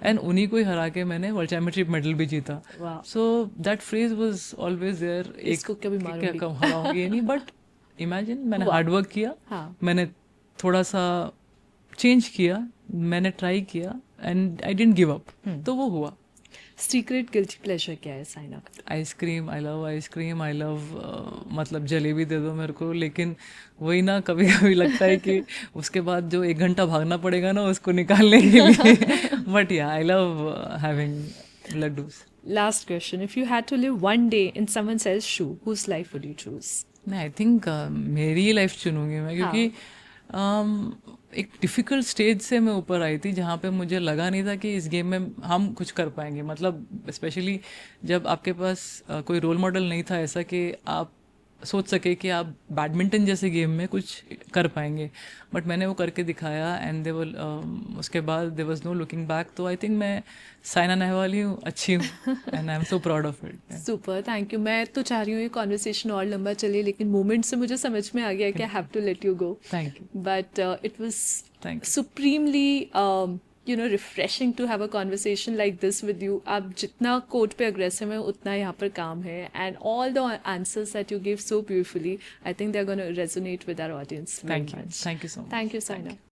S2: एंड उन्हीं को ही हरा के मैंने वर्ल्ड चैम्पियनशिप मेडल भी जीता. So that phrase was always there. एक
S1: कभी
S2: हराऊंगी नहीं बट इमेजिन मैंने हार्ड वर्क किया. मैंने थोड़ा सा चेंज किया, मैंने ट्राई किया and I didn't give up. तो वो हुआ.
S1: सीक्रेट गिल्टी प्लेजर क्या है साइना का?
S2: Ice cream. I love ice cream. I love मतलब जलेबी दे दो मेरे को लेकिन वही ना कभी कभी लगता है कि उसके बाद जो 1 घंटा भागना पड़ेगा ना उसको निकालने के लिए. But yeah I love having laddoos.
S1: Last question, if you had to live one day in someone else shoe, whose life would you choose?
S2: नहीं, आई थिंक मेरी ही लाइफ चुनूंगी मैं क्योंकि एक डिफ़िकल्ट स्टेज से मैं ऊपर आई थी जहाँ पे मुझे लगा नहीं था कि इस गेम में हम कुछ कर पाएंगे. मतलब स्पेशली जब आपके पास कोई रोल मॉडल नहीं था ऐसा कि आप सोच सके कि आप बैडमिंटन जैसे गेम में कुछ कर पाएंगे. बट मैंने वो करके दिखाया एंड दे विल उसके बाद there was no looking back. तो आई थिंक मैं साइना नेहवाल ही हूँ, अच्छी हूँ and I am so proud of it.
S1: Super, thank you. मैं तो चाह रही हूँ ये कॉन्वर्सेशन और लंबा चले लेकिन मोमेंट से मुझे समझ में आ गया कि I have to let you go.
S2: Thank you.
S1: But it was supremely refreshing to have a conversation like this with you. आप जितना कोर्ट पे अग्रेसिव है उतना यहाँ पर काम है and all the answers that you gave so beautifully, I think they're going to resonate with our audience.
S2: Thank you. Thank you so much.
S1: Thank you, Saina.